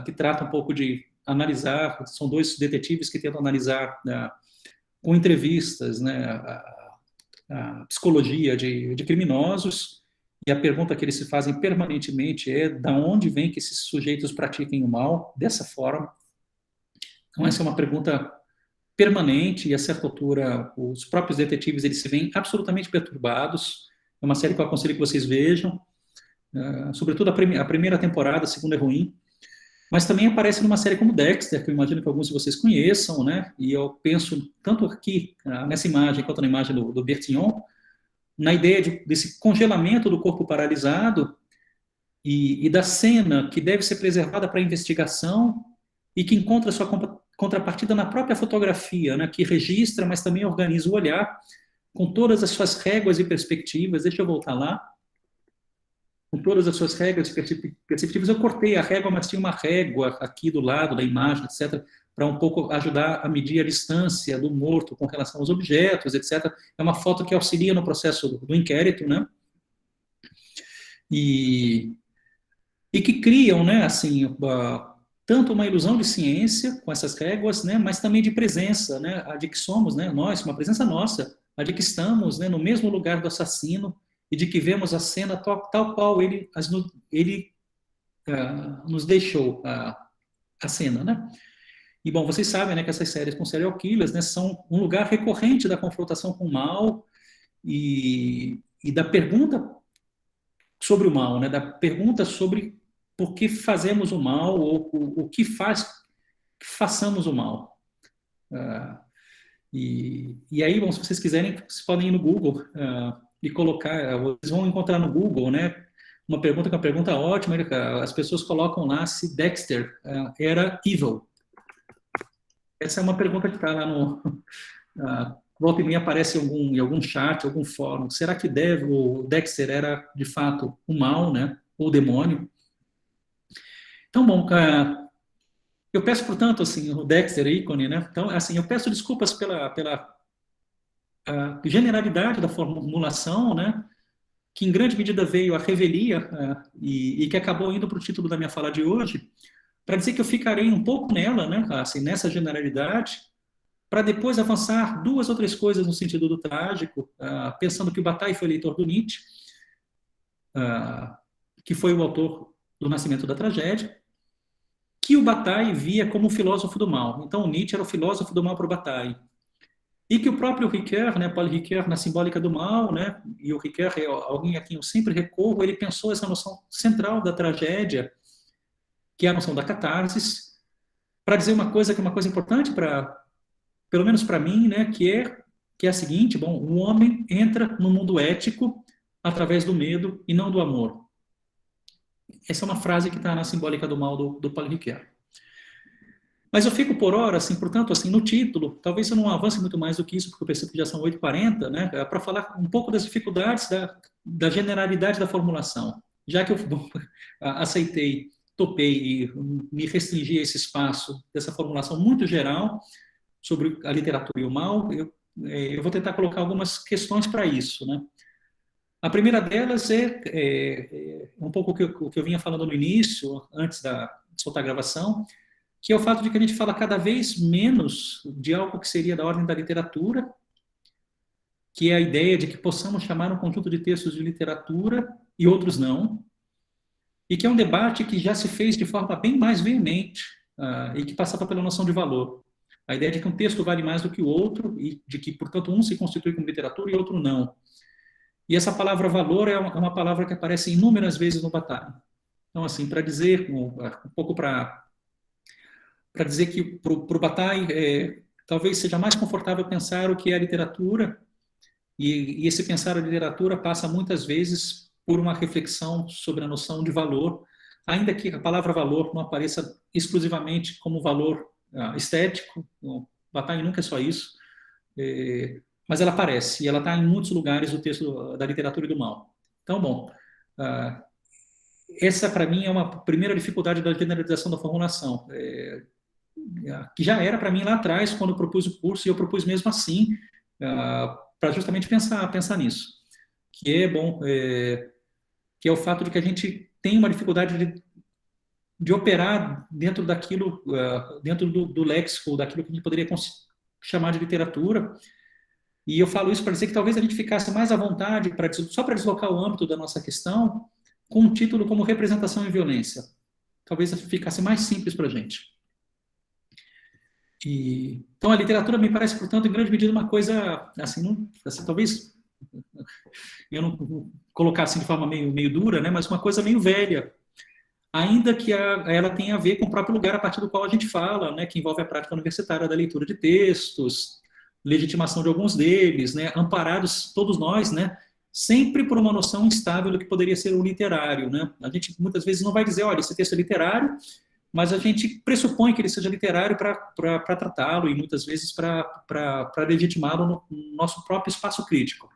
que trata um pouco de analisar, são dois detetives que tentam analisar com entrevistas, né, a psicologia de criminosos, e a pergunta que eles se fazem permanentemente é da onde vem que esses sujeitos pratiquem o mal dessa forma. Então essa é uma pergunta permanente, e a certa altura os próprios detetives eles se veem absolutamente perturbados. É uma série que eu aconselho que vocês vejam, sobretudo a primeira temporada, a segunda é ruim, mas também aparece numa série como Dexter, que eu imagino que alguns de vocês conheçam, né? E eu penso tanto aqui, nessa imagem, quanto na imagem do Bertillon, na ideia desse congelamento do corpo paralisado e da cena que deve ser preservada para a investigação e que encontra sua contrapartida na própria fotografia, né? Que registra, mas também organiza o olhar com todas as suas réguas e perspectivas. Deixa eu voltar lá. Com todas as suas regras perceptíveis, eu cortei a régua, mas tinha uma régua aqui do lado da imagem, etc., para um pouco ajudar a medir a distância do morto com relação aos objetos, etc. É uma foto que auxilia no processo do inquérito, né? E que criam, né, assim, tanto uma ilusão de ciência com essas réguas, né, mas também de presença, né, a de que somos, né, nós, uma presença nossa, a de que estamos, né, no mesmo lugar do assassino, e de que vemos a cena tal qual ele nos deixou a cena, né? E, bom, vocês sabem, né, que essas séries com serial killers, né, são um lugar recorrente da confrontação com o mal e da pergunta sobre o mal, né, da pergunta sobre por que fazemos o mal ou o que faz que façamos o mal. E aí, bom, se vocês quiserem, vocês podem ir no Google e colocar, vocês vão encontrar no Google, né, uma pergunta que é uma pergunta ótima, as pessoas colocam lá se Dexter era evil. Essa é uma pergunta que está lá no... volta e meia aparece em algum chat, algum fórum. Será que o Dexter era, de fato, o mal, né, ou o demônio? Então, bom, eu peço, portanto, assim, o Dexter é ícone, né? Então, assim, eu peço desculpas pela generalidade da formulação, né? Que em grande medida veio a revelia e que acabou indo para o título da minha fala de hoje, para dizer que eu ficarei um pouco nela, né? Assim, nessa generalidade, para depois avançar duas ou três coisas no sentido do trágico, pensando que o Bataille foi leitor do Nietzsche, que foi o autor do Nascimento da Tragédia, que o Bataille via como o filósofo do mal. Então, o Nietzsche era o filósofo do mal para o Bataille. E que o próprio Ricoeur, né, Paul Ricoeur, na Simbólica do Mal, né, e o Ricoeur é alguém a quem eu sempre recorro, ele pensou essa noção central da tragédia, que é a noção da catarse, para dizer uma coisa que é uma coisa importante, pelo menos para mim, né, que é a seguinte: bom, o homem entra no mundo ético através do medo e não do amor. Essa é uma frase que está na Simbólica do Mal do Paul Ricoeur. Mas eu fico por hora, assim, portanto, assim, no título, talvez eu não avance muito mais do que isso, porque eu percebo que já são 8h40, né, para falar um pouco das dificuldades da generalidade da formulação. Já que eu aceitei, topei e me restringi a esse espaço dessa formulação muito geral sobre a literatura e o mal, eu vou tentar colocar algumas questões para isso, né. A primeira delas é um pouco o que eu vinha falando no início, antes de soltar a gravação, que é o fato de que a gente fala cada vez menos de algo que seria da ordem da literatura, que é a ideia de que possamos chamar um conjunto de textos de literatura e outros não, e que é um debate que já se fez de forma bem mais veemente e que passava pela noção de valor. A ideia de que um texto vale mais do que o outro e de que, portanto, um se constitui como literatura e outro não. E essa palavra valor é uma palavra que aparece inúmeras vezes no Bataille. Então, assim, para dizer, um pouco para dizer que para o Bataille talvez seja mais confortável pensar o que é a literatura, e esse pensar a literatura passa muitas vezes por uma reflexão sobre a noção de valor, ainda que a palavra valor não apareça exclusivamente como valor estético, Bataille nunca é só isso, mas ela aparece, e ela está em muitos lugares do texto da literatura e do mal. Então, bom, essa para mim é uma primeira dificuldade da generalização da formulação, que já era para mim lá atrás, quando eu propus o curso, e eu propus mesmo assim, para justamente pensar nisso, que é bom, que é o fato de que a gente tem uma dificuldade de operar dentro daquilo, dentro do léxico, daquilo que a gente poderia chamar de literatura. E eu falo isso para dizer que talvez a gente ficasse mais à vontade, só para deslocar o âmbito da nossa questão, com um título como Representação e Violência. Talvez ficasse mais simples para a gente. Então, a literatura me parece, portanto, em grande medida, uma coisa, assim, talvez eu não vou colocar assim de forma meio dura, né, mas uma coisa meio velha, ainda que ela tenha a ver com o próprio lugar a partir do qual a gente fala, né, que envolve a prática universitária da leitura de textos, legitimação de alguns deles, né, amparados todos nós, né, sempre por uma noção instável do que poderia ser o literário, né. A gente muitas vezes não vai dizer, olha, esse texto é literário, mas a gente pressupõe que ele seja literário para tratá-lo e muitas vezes para legitimá-lo no nosso próprio espaço crítico.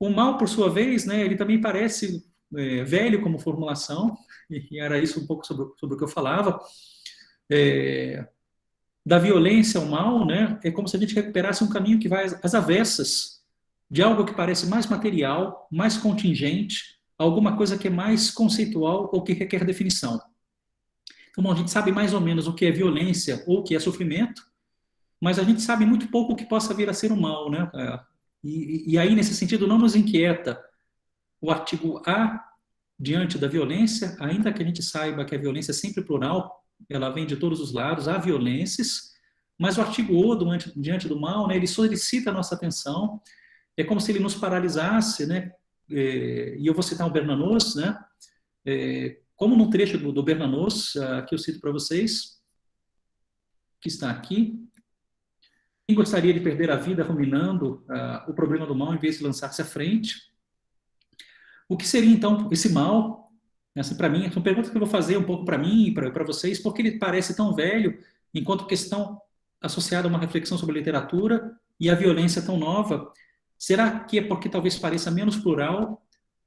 O mal, por sua vez, né, ele também parece velho como formulação, e era isso um pouco sobre o que eu falava. Da violência ao mal, né, é como se a gente recuperasse um caminho que vai às avessas de algo que parece mais material, mais contingente, alguma coisa que é mais conceitual ou que requer definição. Então, bom, a gente sabe mais ou menos o que é violência ou o que é sofrimento, mas a gente sabe muito pouco o que possa vir a ser o mal, né? E aí, nesse sentido, não nos inquieta o artigo A diante da violência, ainda que a gente saiba que a violência é sempre plural, ela vem de todos os lados, há violências, mas o artigo O diante do mal, né, ele solicita a nossa atenção, é como se ele nos paralisasse, né? E eu vou citar o Bernanos, né? Como num trecho do Bernanos, que eu cito para vocês, que está aqui: quem gostaria de perder a vida ruminando o problema do mal em vez de lançar-se à frente? O que seria, então, esse mal? Assim, para mim, é uma pergunta que eu vou fazer um pouco para mim e para vocês, porque ele parece tão velho, enquanto questão associada a uma reflexão sobre literatura, e a violência tão nova. Será que é porque talvez pareça menos plural?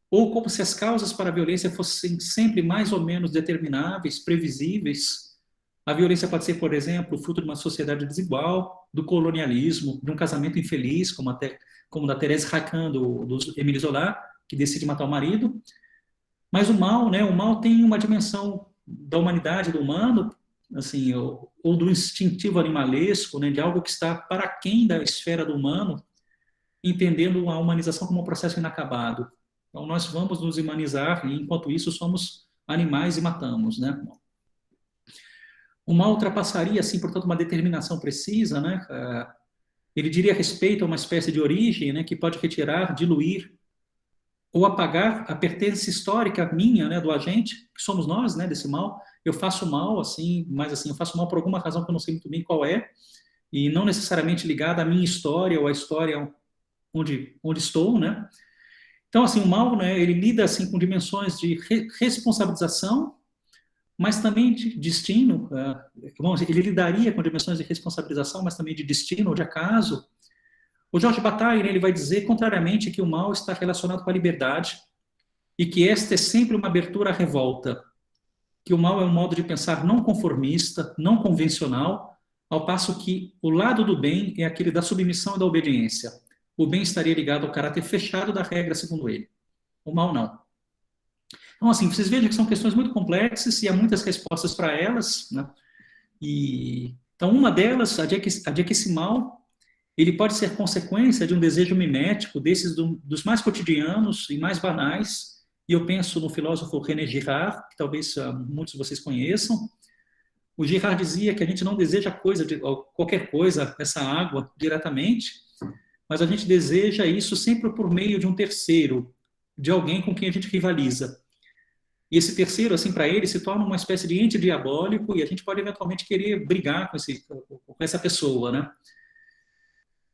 Ou como se as causas para a violência fossem sempre mais ou menos determináveis, previsíveis? A violência pode ser, por exemplo, fruto de uma sociedade desigual, do colonialismo, de um casamento infeliz, como da Thérèse Racan, do Émile Zola, que decide matar o marido. Mas o mal, né, o mal tem uma dimensão da humanidade, do humano, assim, ou do instintivo animalesco, né, de algo que está para aquém da esfera do humano, entendendo a humanização como um processo inacabado. Então, nós vamos nos humanizar e, enquanto isso, somos animais e matamos, né? O mal ultrapassaria, assim, portanto, uma determinação precisa, né? Ele diria respeito a uma espécie de origem, né, que pode retirar, diluir ou apagar a pertença histórica minha, né, do agente, que somos nós, né, desse mal. Eu faço mal, assim, mas assim, eu faço mal por alguma razão que eu não sei muito bem qual é, e não necessariamente ligada à minha história ou à história onde estou, né? Então, assim, o mal, né, ele lida assim com dimensões de responsabilização, mas também de destino. Ele lidaria com dimensões de responsabilização, mas também de destino ou de acaso. O Georges Bataille, né, ele vai dizer, contrariamente, que o mal está relacionado com a liberdade e que esta é sempre uma abertura à revolta, que o mal é um modo de pensar não conformista, não convencional, ao passo que o lado do bem é aquele da submissão e da obediência. O bem estaria ligado ao caráter fechado da regra, segundo ele. O mal, não. Então, assim, vocês vejam que são questões muito complexas e há muitas respostas para elas, né? Então, uma delas, a de que esse mal, ele pode ser consequência de um desejo mimético, desses dos mais cotidianos e mais banais, e eu penso no filósofo René Girard, que talvez muitos de vocês conheçam. O Girard dizia que a gente não deseja qualquer coisa, essa água, diretamente, mas a gente deseja isso sempre por meio de um terceiro, de alguém com quem a gente rivaliza. E esse terceiro, assim, para ele, se torna uma espécie de ente diabólico e a gente pode eventualmente querer brigar com essa pessoa, né?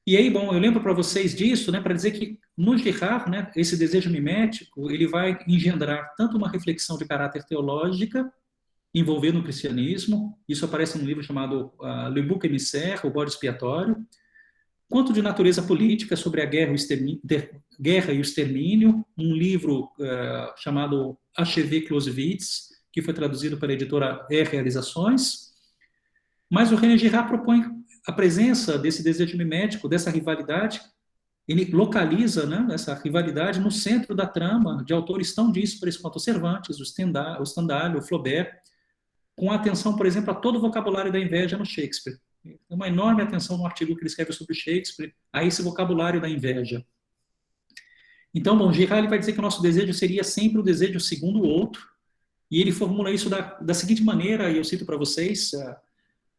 E aí, bom, eu lembro para vocês disso, né, para dizer que no Girard, né, esse desejo mimético, ele vai engendrar tanto uma reflexão de caráter teológica, envolvendo o cristianismo. Isso aparece num livro chamado Le Bouc Émissaire, O Bode Expiatório, quanto de natureza política, sobre a guerra e o extermínio, um livro chamado Achevé Clausewitz, que foi traduzido pela editora Realizações. Mas o René Girard propõe a presença desse desejo mimético, dessa rivalidade. Ele localiza, né, essa rivalidade no centro da trama de autores tão díspares quanto o Cervantes, o Stendhal, o Flaubert, com atenção, por exemplo, a todo o vocabulário da inveja no Shakespeare. Tem uma enorme atenção no artigo que ele escreve sobre Shakespeare, a esse vocabulário da inveja. Então, bom, Girard vai dizer que o nosso desejo seria sempre o desejo segundo o outro, e ele formula isso da seguinte maneira, e eu cito para vocês: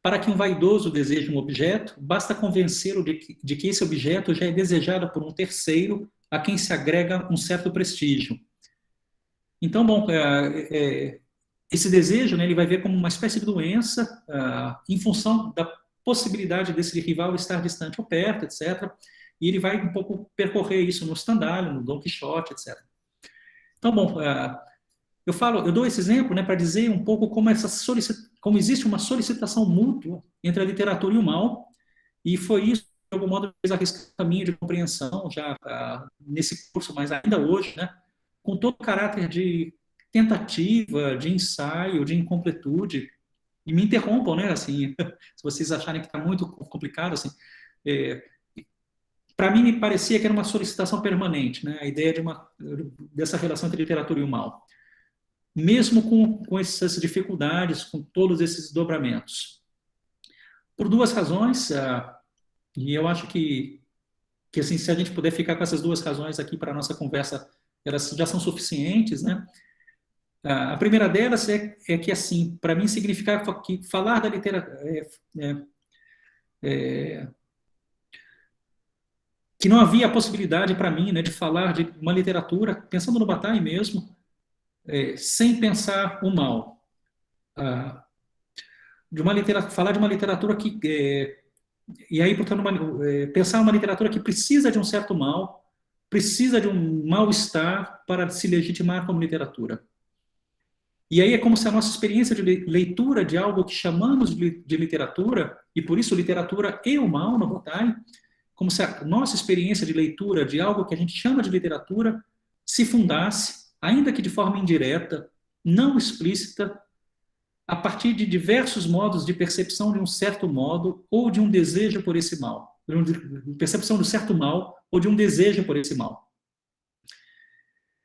para que um vaidoso deseje um objeto, basta convencê-lo de que esse objeto já é desejado por um terceiro, a quem se agrega um certo prestígio. Então, bom, esse desejo, né, ele vai ver como uma espécie de doença, em função da possibilidade desse rival estar distante ou perto, etc. E ele vai um pouco percorrer isso no Stendhal, no Dom Quixote, etc. Então, bom, eu dou esse exemplo, né, para dizer um pouco como existe uma solicitação mútua entre a literatura e o mal, e foi isso, de algum modo, fez arriscar o caminho de compreensão, já nesse curso, mas ainda hoje, né, com todo o caráter de tentativa, de ensaio, de incompletude. E me interrompam, né, assim, se vocês acharem que está muito complicado, assim, para mim me parecia que era uma solicitação permanente, né, a ideia dessa relação entre literatura e o mal. Mesmo com essas dificuldades, com todos esses desdobramentos. Por duas razões, e eu acho que assim, se a gente puder ficar com essas duas razões aqui para a nossa conversa, elas já são suficientes, né? A primeira delas é que, assim, para mim significava que falar da literatura... que não havia a possibilidade para mim, né, de falar de uma literatura, pensando no Bataille mesmo, sem pensar o mal. Falar de uma literatura que... e aí, portanto, pensar uma literatura que precisa de um certo mal, precisa de um mal-estar para se legitimar como literatura. E aí é como se a nossa experiência de leitura de algo que chamamos de literatura, e por isso literatura e o mal no Bataille, como se a nossa experiência de leitura de algo que a gente chama de literatura se fundasse, ainda que de forma indireta, não explícita, a partir de diversos modos de percepção de um certo modo ou de um desejo por esse mal. De percepção de um certo mal ou de um desejo por esse mal.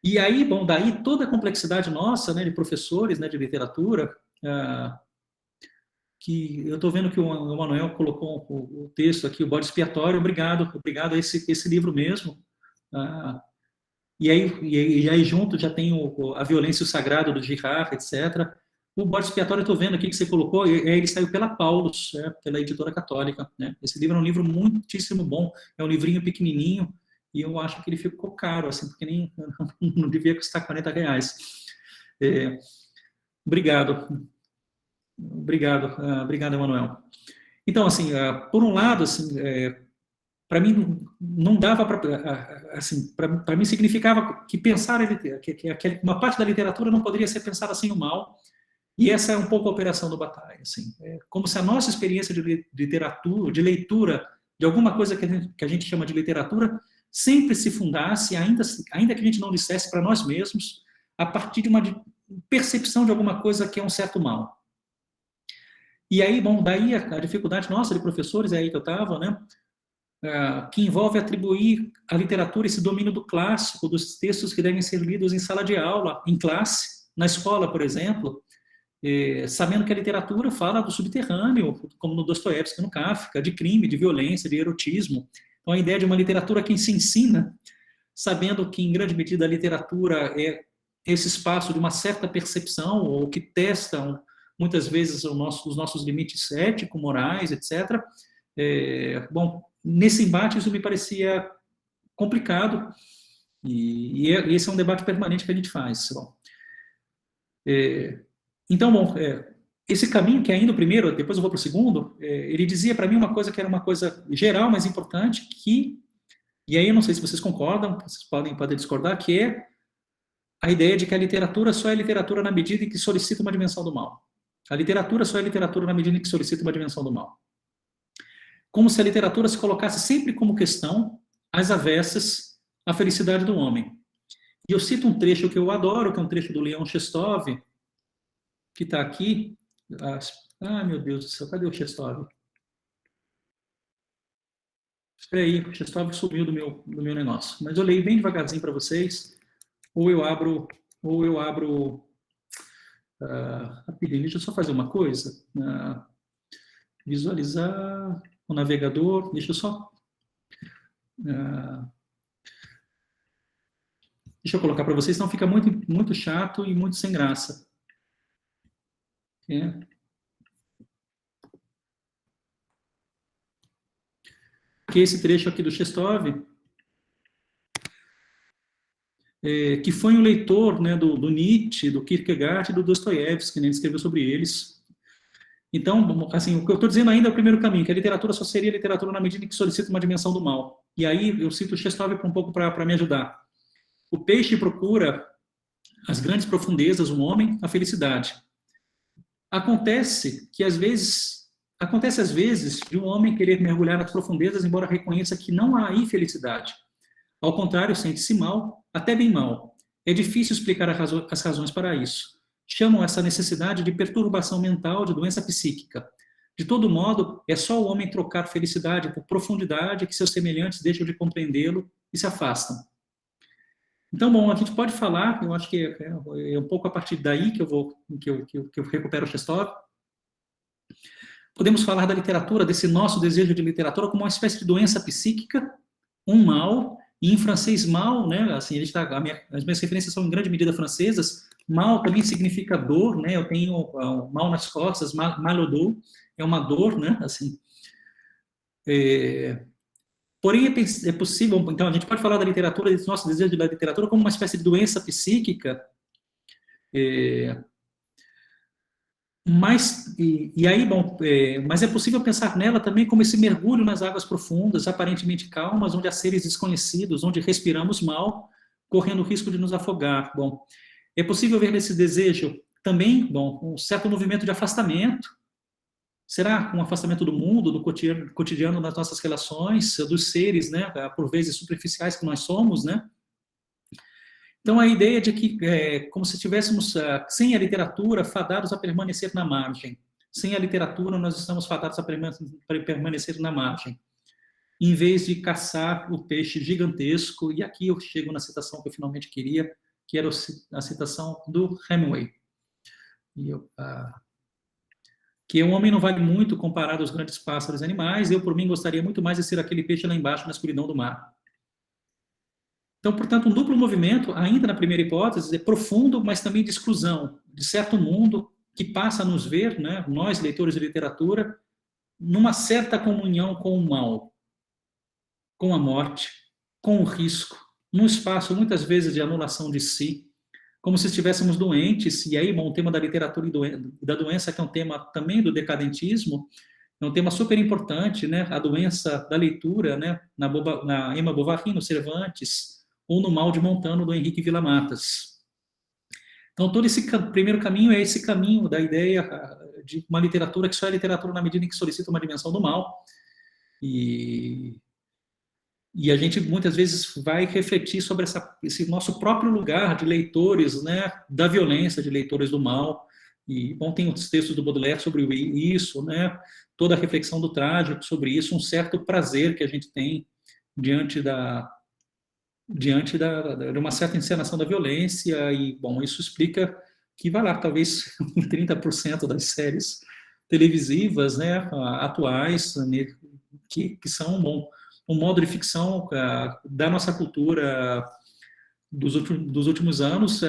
E aí, bom, daí toda a complexidade nossa, né, de professores, né, de literatura, que eu estou vendo que o Manuel colocou o texto aqui, O Bode Expiatório, obrigado a esse livro mesmo. E aí junto já tem A Violência e o Sagrado, do Girard, etc. O Bode Expiatório, eu estou vendo aqui que você colocou, ele saiu pela Paulus, pela editora católica, né? Esse livro é um livro muitíssimo bom, é um livrinho pequenininho, e eu acho que ele ficou caro, assim, porque nem não devia custar R$40. Obrigado, Emanuel. Então, assim, por um lado, assim, para mim não dava para, assim, para mim significava que pensar que uma parte da literatura não poderia ser pensada sem o mal. E essa é um pouco a operação do Bataille, assim, como se a nossa experiência de literatura, de leitura de alguma coisa que a gente chama de literatura, sempre se fundasse, ainda que a gente não dissesse para nós mesmos, a partir de uma percepção de alguma coisa que é um certo mal. E aí, bom, daí a dificuldade nossa de professores, é aí que eu estava, né, que envolve atribuir à literatura esse domínio do clássico, dos textos que devem ser lidos em sala de aula, em classe, na escola, por exemplo, sabendo que a literatura fala do subterrâneo, como no Dostoiévski, no Kafka, de crime, de violência, de erotismo. Então, a ideia de uma literatura que se ensina, sabendo que, em grande medida, a literatura é esse espaço de uma certa percepção, ou que testa, muitas vezes, os nossos limites éticos, morais, etc. Bom, nesse embate, isso me parecia complicado, e esse é um debate permanente que a gente faz. Bom, então, bom, esse caminho, que é ainda o primeiro, depois eu vou para o segundo, ele dizia para mim uma coisa que era uma coisa geral, mas importante, e aí eu não sei se vocês concordam, vocês podem discordar, que é a ideia de que a literatura só é literatura na medida em que solicita uma dimensão do mal. A literatura só é literatura na medida em que solicita uma dimensão do mal. Como se a literatura se colocasse sempre como questão, às avessas, à felicidade do homem. E eu cito um trecho que eu adoro, que é um trecho do Leon Chestov, que está aqui. Ah, meu Deus do céu, cadê o Chestov? Espera aí, o Chestov sumiu do meu negócio. Mas eu leio bem devagarzinho para vocês, ou eu abro rapidinho. Deixa eu só fazer uma coisa. Visualizar o navegador. Deixa eu só... deixa eu colocar para vocês, senão fica muito, muito chato e muito sem graça. Que esse trecho aqui do Chestov, que foi um leitor, né, do Nietzsche, do Kierkegaard e do Dostoiévski, né, ele escreveu sobre eles. Então, assim, o que eu estou dizendo ainda é o primeiro caminho, que a literatura só seria literatura na medida em que solicita uma dimensão do mal. E aí eu cito o Chestov um pouco para me ajudar. O peixe procura as grandes profundezas, o homem, a felicidade. Acontece às vezes de um homem querer mergulhar nas profundezas, embora reconheça que não há aí felicidade. Ao contrário, sente-se mal, até bem mal. É difícil explicar as razões para isso. Chamam essa necessidade de perturbação mental, de doença psíquica. De todo modo, é só o homem trocar felicidade por profundidade que seus semelhantes deixam de compreendê-lo e se afastam. Então, bom, a gente pode falar, eu acho que é um pouco a partir daí que eu recupero o Chestov. Podemos falar da literatura, desse nosso desejo de literatura, como uma espécie de doença psíquica, um mal, e em francês mal, né, assim, as minhas referências são em grande medida francesas, mal também significa dor, né, eu tenho mal nas costas, mal au dos, é uma dor, né, assim. Porém, é possível, então, a gente pode falar da literatura, desse nosso desejo da literatura, como uma espécie de doença psíquica, mas é possível pensar nela também como esse mergulho nas águas profundas, aparentemente calmas, onde há seres desconhecidos, onde respiramos mal, correndo o risco de nos afogar. Bom, é possível ver nesse desejo também, um certo movimento de afastamento. Será um afastamento do mundo, do cotidiano das nossas relações, dos seres, né, por vezes superficiais que nós somos, né? Então, a ideia de que, como se estivéssemos, sem a literatura, fadados a permanecer na margem. Sem a literatura, nós estamos fadados a permanecer na margem. Em vez de caçar o peixe gigantesco, e aqui eu chego na citação que eu finalmente queria, que era a citação do Hemingway. Que o homem não vale muito comparado aos grandes pássaros e animais, eu, por mim, gostaria muito mais de ser aquele peixe lá embaixo, na escuridão do mar. Então, portanto, um duplo movimento, ainda na primeira hipótese, é profundo, mas também de exclusão, de certo mundo que passa a nos ver, né, nós, leitores de literatura, numa certa comunhão com o mal, com a morte, com o risco, num espaço, muitas vezes, de anulação de si, como se estivéssemos doentes, e aí, o tema da literatura e da doença, que é um tema também do decadentismo, é um tema super importante, né, a doença da leitura, né, na Emma Bovary, no Cervantes, ou no Mal de Montano, do Henrique Villa-Matas. Então, todo esse primeiro caminho é esse caminho da ideia de uma literatura que só é literatura na medida em que solicita uma dimensão do mal. E a gente, muitas vezes, vai refletir sobre esse nosso próprio lugar de leitores, né, da violência, de leitores do mal. E, tem os textos do Baudelaire sobre isso, né, toda a reflexão do trágico sobre isso, um certo prazer que a gente tem diante de uma certa encenação da violência, e, isso explica que, talvez 30% das séries televisivas, né, atuais, né, que são um modo de ficção da nossa cultura dos últimos anos,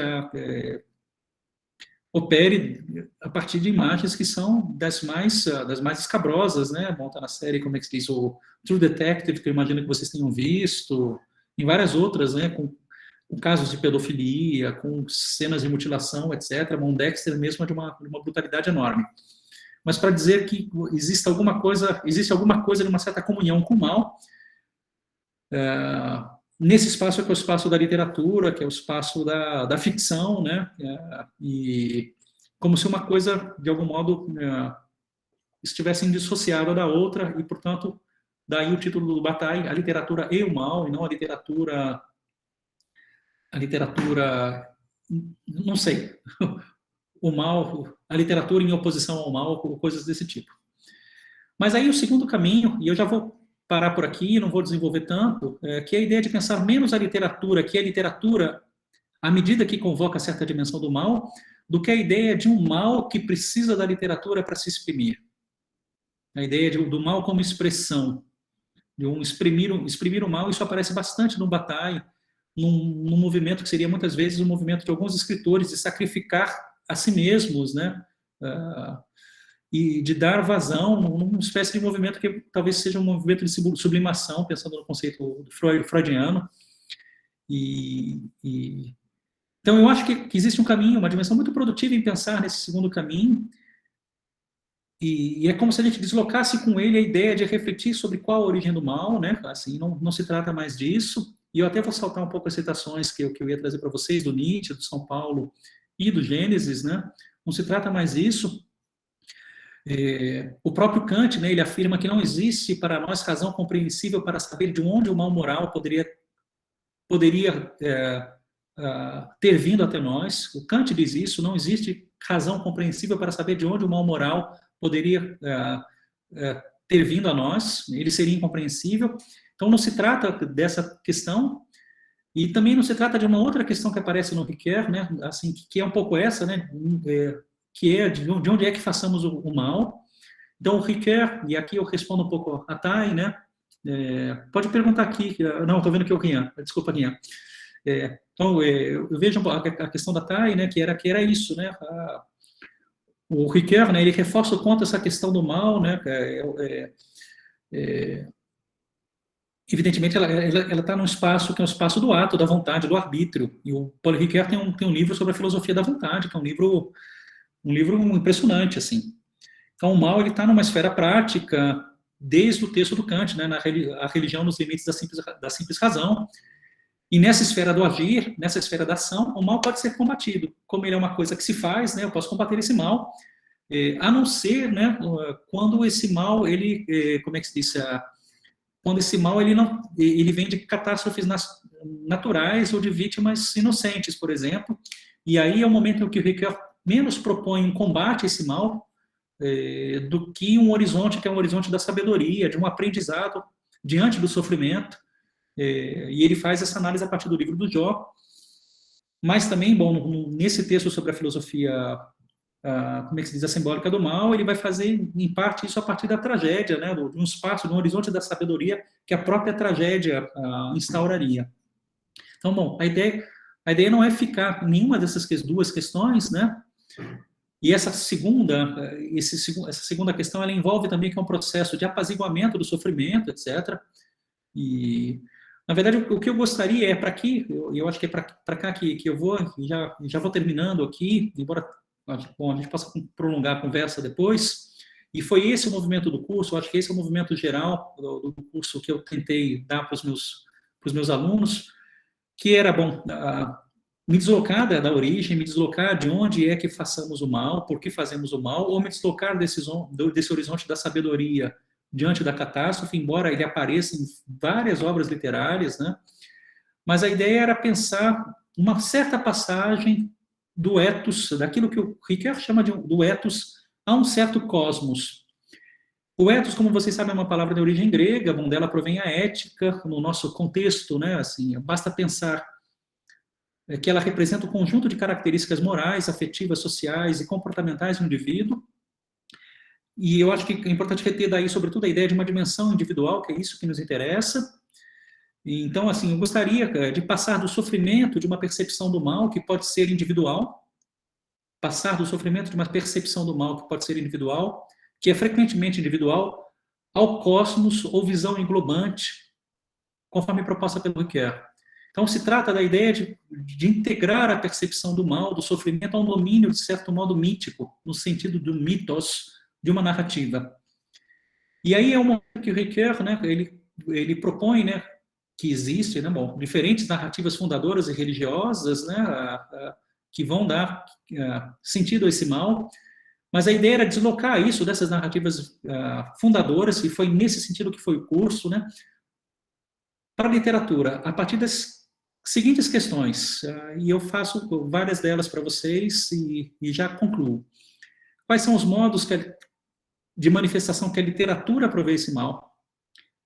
opere a partir de imagens que são das mais escabrosas, né, tá na série, como é que se diz, o True Detective, que eu imagino que vocês tenham visto, em várias outras, né, com casos de pedofilia, com cenas de mutilação, etc. Dexter mesmo é de uma brutalidade enorme. Mas para dizer que existe alguma coisa de uma certa comunhão com o mal, nesse espaço que é o espaço da literatura, que é o espaço da ficção, né, e como se uma coisa, de algum modo, estivesse dissociada da outra, e, portanto, daí o título do Bataille, A Literatura e o Mal, e não a literatura, não sei, o mal, a literatura em oposição ao mal, ou coisas desse tipo. Mas aí o segundo caminho, e eu já vou parar por aqui, não vou desenvolver tanto, que é a ideia de pensar menos a literatura, que é a literatura, à medida que convoca certa dimensão do mal, do que a ideia de um mal que precisa da literatura para se exprimir. A ideia do mal como expressão, de exprimir o mal, isso aparece bastante no Bataille, num movimento que seria muitas vezes um movimento de alguns escritores de sacrificar a si mesmos, né? E de dar vazão numa espécie de movimento que talvez seja um movimento de sublimação, pensando no conceito freudiano. Então, eu acho que existe um caminho, uma dimensão muito produtiva em pensar nesse segundo caminho, e é como se a gente deslocasse com ele a ideia de refletir sobre qual a origem do mal, né? Assim, não se trata mais disso. E eu até vou saltar um pouco as citações que eu ia trazer para vocês, do Nietzsche, do São Paulo e do Gênesis, né? Não se trata mais disso. O próprio Kant, né, ele afirma que não existe para nós razão compreensível para saber de onde o mal moral poderia ter vindo até nós. O Kant diz isso, não existe razão compreensível para saber de onde o mal moral poderia ter vindo a nós, ele seria incompreensível. Então não se trata dessa questão, e também não se trata de uma outra questão que aparece no Ricoeur, né, assim, que é um pouco essa, né, que é de onde é que façamos o mal. Então o Ricoeur, e aqui eu respondo um pouco a Thay, né, pode perguntar aqui, não, estou vendo que eu Rian, desculpa Rian. Então eu vejo a questão da Thay, né, que era isso, né, o Ricoeur, né, ele reforça o quanto essa questão do mal, né, evidentemente ela está num espaço que é o espaço do ato, da vontade, do arbítrio. E o Paul Ricoeur tem um livro sobre a filosofia da vontade, que é um livro impressionante, assim. Então o mal ele está numa esfera prática desde o texto do Kant, né, a religião nos limites da simples razão. E nessa esfera do agir, nessa esfera da ação, o mal pode ser combatido. Como ele é uma coisa que se faz, né, eu posso combater esse mal, a não ser, né, quando esse mal, ele, como é que se diz, quando esse mal ele vem de catástrofes naturais ou de vítimas inocentes, por exemplo. E aí é o momento em que o Ricoeur menos propõe um combate a esse mal do que um horizonte que é um horizonte da sabedoria, de um aprendizado diante do sofrimento. E ele faz essa análise a partir do livro do Jó. Mas também, bom, nesse texto sobre a filosofia, como é que se diz, a simbólica do mal, ele vai fazer, em parte, isso a partir da tragédia, né, de um espaço, de um horizonte da sabedoria que a própria tragédia instauraria. Então, bom, a ideia não é ficar em nenhuma dessas duas questões, né, e essa segunda questão, ela envolve também que é um processo de apaziguamento do sofrimento, etc., e, na verdade, o que eu gostaria é para aqui, eu acho que é para cá que eu vou, já vou terminando aqui, embora bom, a gente possa prolongar a conversa depois, e foi esse o movimento do curso, eu acho que esse é o movimento geral do curso que eu tentei dar para os meus alunos, que era, bom, me deslocar da origem, me deslocar de onde é que façamos o mal, por que fazemos o mal, ou me deslocar desse horizonte da sabedoria diante da catástrofe, embora ele apareça em várias obras literárias, né? Mas a ideia era pensar uma certa passagem do ethos, daquilo que o Ricoeur chama do ethos, a um certo cosmos. O ethos, como vocês sabem, é uma palavra de origem grega, bom, dela provém a ética, no nosso contexto, né? Assim, basta pensar que ela representa um conjunto de características morais, afetivas, sociais e comportamentais do indivíduo. E eu acho que é importante reter daí, sobretudo, a ideia de uma dimensão individual, que é isso que nos interessa. Então, assim, eu gostaria de passar do sofrimento de uma percepção do mal, que pode ser individual, passar do sofrimento de uma percepção do mal, que pode ser individual, que é frequentemente individual, ao cosmos ou visão englobante, conforme proposta pelo Ricoeur. Então, se trata da ideia de integrar a percepção do mal, do sofrimento, a um domínio, de certo modo, mítico, no sentido do mitos, de uma narrativa. E aí é um momento que o Ricoeur, né, ele propõe, né, que existe, né, bom, diferentes narrativas fundadoras e religiosas, né, que vão dar sentido a esse mal, mas a ideia era deslocar isso dessas narrativas fundadoras, e foi nesse sentido que foi o curso, né, para a literatura, a partir das seguintes questões, e eu faço várias delas para vocês e já concluo. Quais são os modos de manifestação que a literatura provê esse mal?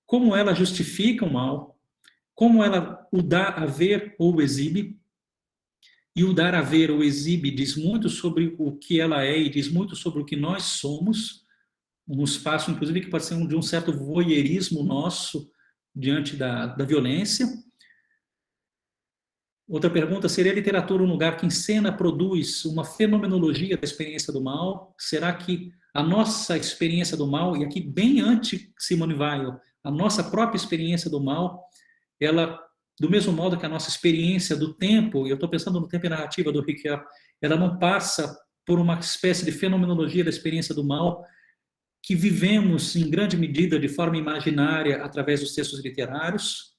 Como ela justifica o mal? Como ela o dá a ver ou o exibe? E o dar a ver ou exibe diz muito sobre o que ela é e diz muito sobre o que nós somos, um espaço, inclusive, que pode ser de um certo voyeurismo nosso diante da violência. Outra pergunta, seria a literatura um lugar que encena, produz uma fenomenologia da experiência do mal? Será que a nossa experiência do mal, e aqui bem antes Simone Weil, a nossa própria experiência do mal, ela, do mesmo modo que a nossa experiência do tempo, e eu estou pensando no tempo e narrativa do Ricoeur, ela não passa por uma espécie de fenomenologia da experiência do mal que vivemos, em grande medida, de forma imaginária, através dos textos literários?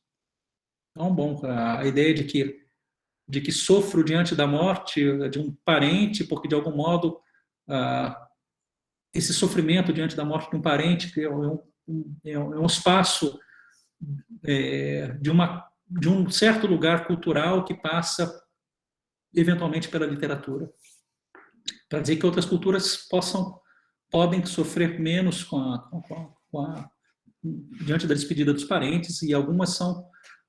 Então, bom, a ideia de que sofro diante da morte de um parente, porque, de algum modo, esse sofrimento diante da morte de um parente é um espaço de um certo lugar cultural que passa, eventualmente, pela literatura. Para dizer que outras culturas podem sofrer menos diante da despedida dos parentes, e algumas são,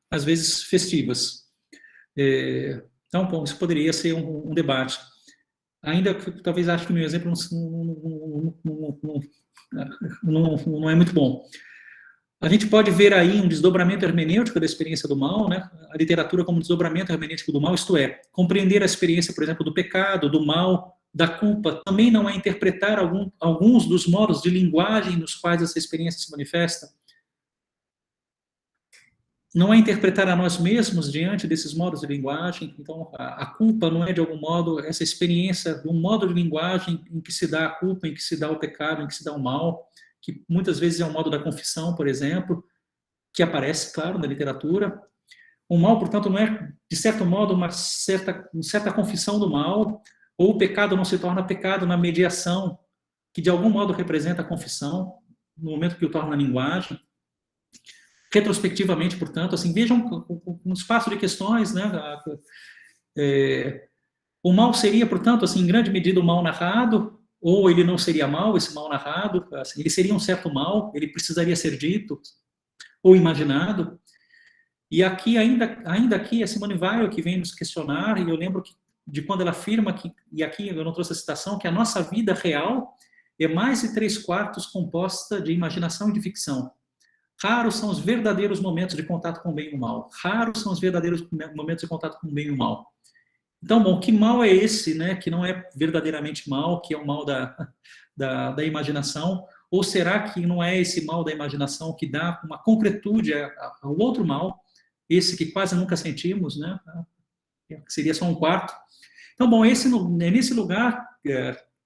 às vezes, festivas. Então, bom, isso poderia ser um debate. Ainda que talvez acho que o meu exemplo não é muito bom. A gente pode ver aí um desdobramento hermenêutico da experiência do mal, né? A literatura como um desdobramento hermenêutico do mal, isto é, compreender a experiência, por exemplo, do pecado, do mal, da culpa, também não é interpretar alguns dos modos de linguagem nos quais essa experiência se manifesta. Não é interpretar a nós mesmos diante desses modos de linguagem. Então, a culpa não é, de algum modo, essa experiência de um modo de linguagem em que se dá a culpa, em que se dá o pecado, em que se dá o mal, que muitas vezes é o modo da confissão, por exemplo, que aparece, claro, na literatura. O mal, portanto, não é, de certo modo, uma certa confissão do mal, ou o pecado não se torna pecado na mediação, que de algum modo representa a confissão, no momento que o torna linguagem. Retrospectivamente, portanto, assim, vejam um espaço de questões, né? O mal seria, portanto, assim, em grande medida o mal narrado, ou ele não seria mal, esse mal narrado, assim, ele seria um certo mal, ele precisaria ser dito ou imaginado. E aqui, ainda aqui, a Simone Weil que vem nos questionar, e eu lembro de quando ela afirma que, e aqui eu não trouxe a citação, que a nossa vida real é mais de 3/4 composta de imaginação e de ficção. Raros são os verdadeiros momentos de contato com o bem e o mal. Raros são os verdadeiros momentos de contato com o bem e o mal. Então, bom, que mal é esse, né, que não é verdadeiramente mal, que é o mal da imaginação? Ou será que não é esse mal da imaginação que dá uma concretude ao outro mal, esse que quase nunca sentimos, né, que seria só 1/4? Então, bom, nesse lugar,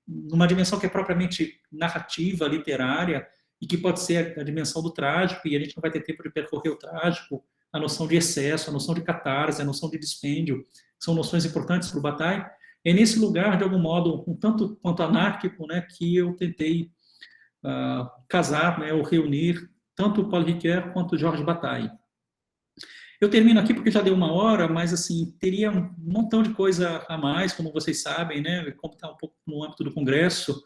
numa dimensão que é propriamente narrativa, literária, e que pode ser a dimensão do trágico, e a gente não vai ter tempo de percorrer o trágico, a noção de excesso, a noção de catarse, a noção de dispêndio, são noções importantes para o Bataille. É nesse lugar, de algum modo, um tanto quanto anárquico, né, que eu tentei casar, né, ou reunir tanto o Paul Ricoeur quanto o Georges Bataille. Eu termino aqui porque já deu 1 hora, mas assim, teria um montão de coisa a mais, como vocês sabem, né, como está um pouco no âmbito do Congresso,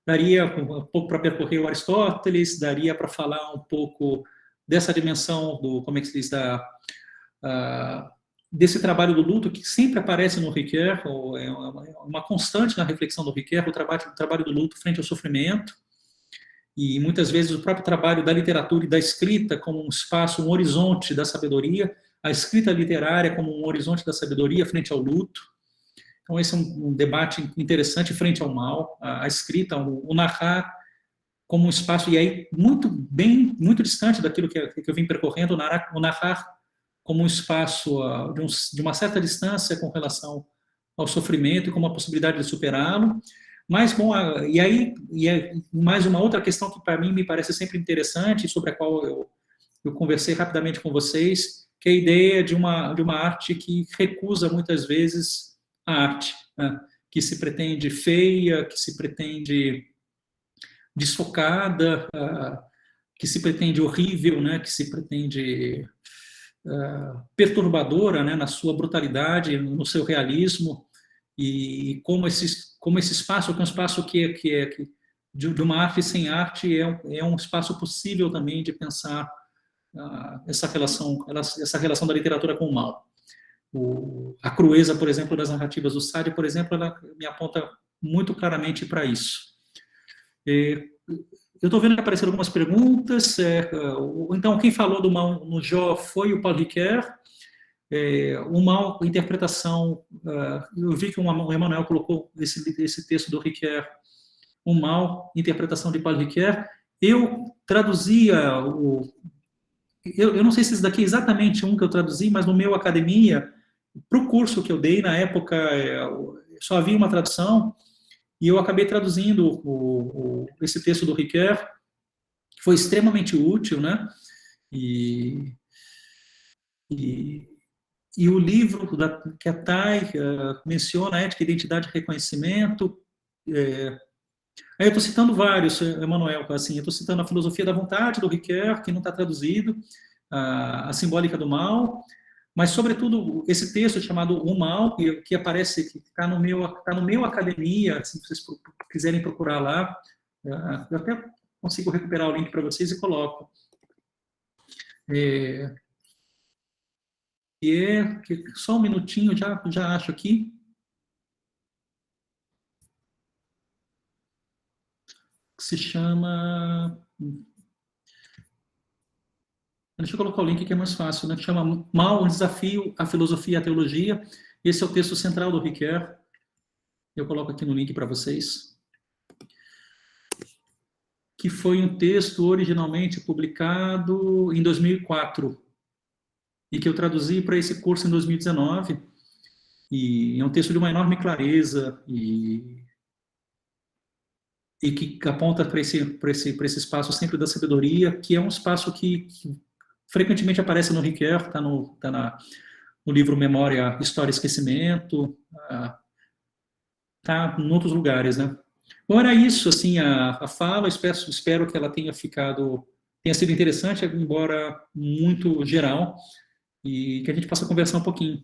daria um pouco para percorrer o Aristóteles, daria para falar um pouco dessa dimensão do, como é que se diz, desse trabalho do luto, que sempre aparece no Ricoeur, é uma constante na reflexão do Ricoeur, o trabalho do luto frente ao sofrimento, e muitas vezes o próprio trabalho da literatura e da escrita como um espaço, um horizonte da sabedoria, a escrita literária como um horizonte da sabedoria frente ao luto. Então, esse é um debate interessante frente ao mal, a escrita, o narrar como um espaço, e aí muito distante daquilo que eu vim percorrendo, o narrar como um espaço de uma certa distância com relação ao sofrimento e com uma possibilidade de superá-lo. Mas, bom, e aí mais uma outra questão que para mim me parece sempre interessante, sobre a qual eu conversei rapidamente com vocês, que é a ideia de uma arte que recusa muitas vezes a arte, né? Que se pretende feia, que se pretende desfocada, que se pretende horrível, né? Que se pretende perturbadora, né? Na sua brutalidade, no seu realismo, e como esse espaço, que é um espaço de uma arte sem arte, é um espaço possível também de pensar essa relação da literatura com o mal. A crueza, por exemplo, das narrativas do Sade, por exemplo, ela me aponta muito claramente para isso. Eu estou vendo que apareceram algumas perguntas. Então, quem falou do mal no Jó foi o Paul Ricoeur. O mal, interpretação, eu vi que o Emmanuel colocou esse texto do Ricoeur, o mal, interpretação de Paul Ricoeur. Eu traduzia eu não sei se esse daqui é exatamente um que eu traduzi, mas no meu academia, para o curso que eu dei, na época, só havia uma tradução, e eu acabei traduzindo esse texto do Ricoeur, que foi extremamente útil, né? E o livro que a Thay menciona, Ética, Identidade e Reconhecimento. Aí eu estou citando vários, Emmanuel, assim, eu estou citando a Filosofia da Vontade, do Ricoeur, que não está traduzido, a Simbólica do Mal, mas, sobretudo, esse texto chamado O Mal, que aparece, que está no meu academia, se vocês quiserem procurar lá, eu até consigo recuperar o link para vocês e coloco. Só um minutinho, já acho aqui. Se chama... Deixa eu colocar o link que é mais fácil, né? Que chama Mal, um desafio à filosofia e à teologia. Esse é o texto central do Ricoeur. Eu coloco aqui no link para vocês. Que foi um texto originalmente publicado em 2004 e que eu traduzi para esse curso em 2019. E é um texto de uma enorme clareza e que aponta para esse espaço sempre da sabedoria, que é um espaço que frequentemente aparece no Ricoeur, está no livro Memória, História e Esquecimento, está em outros lugares, né? Bom, era isso, assim, a fala, espero que ela tenha sido interessante, embora muito geral, e que a gente possa conversar um pouquinho.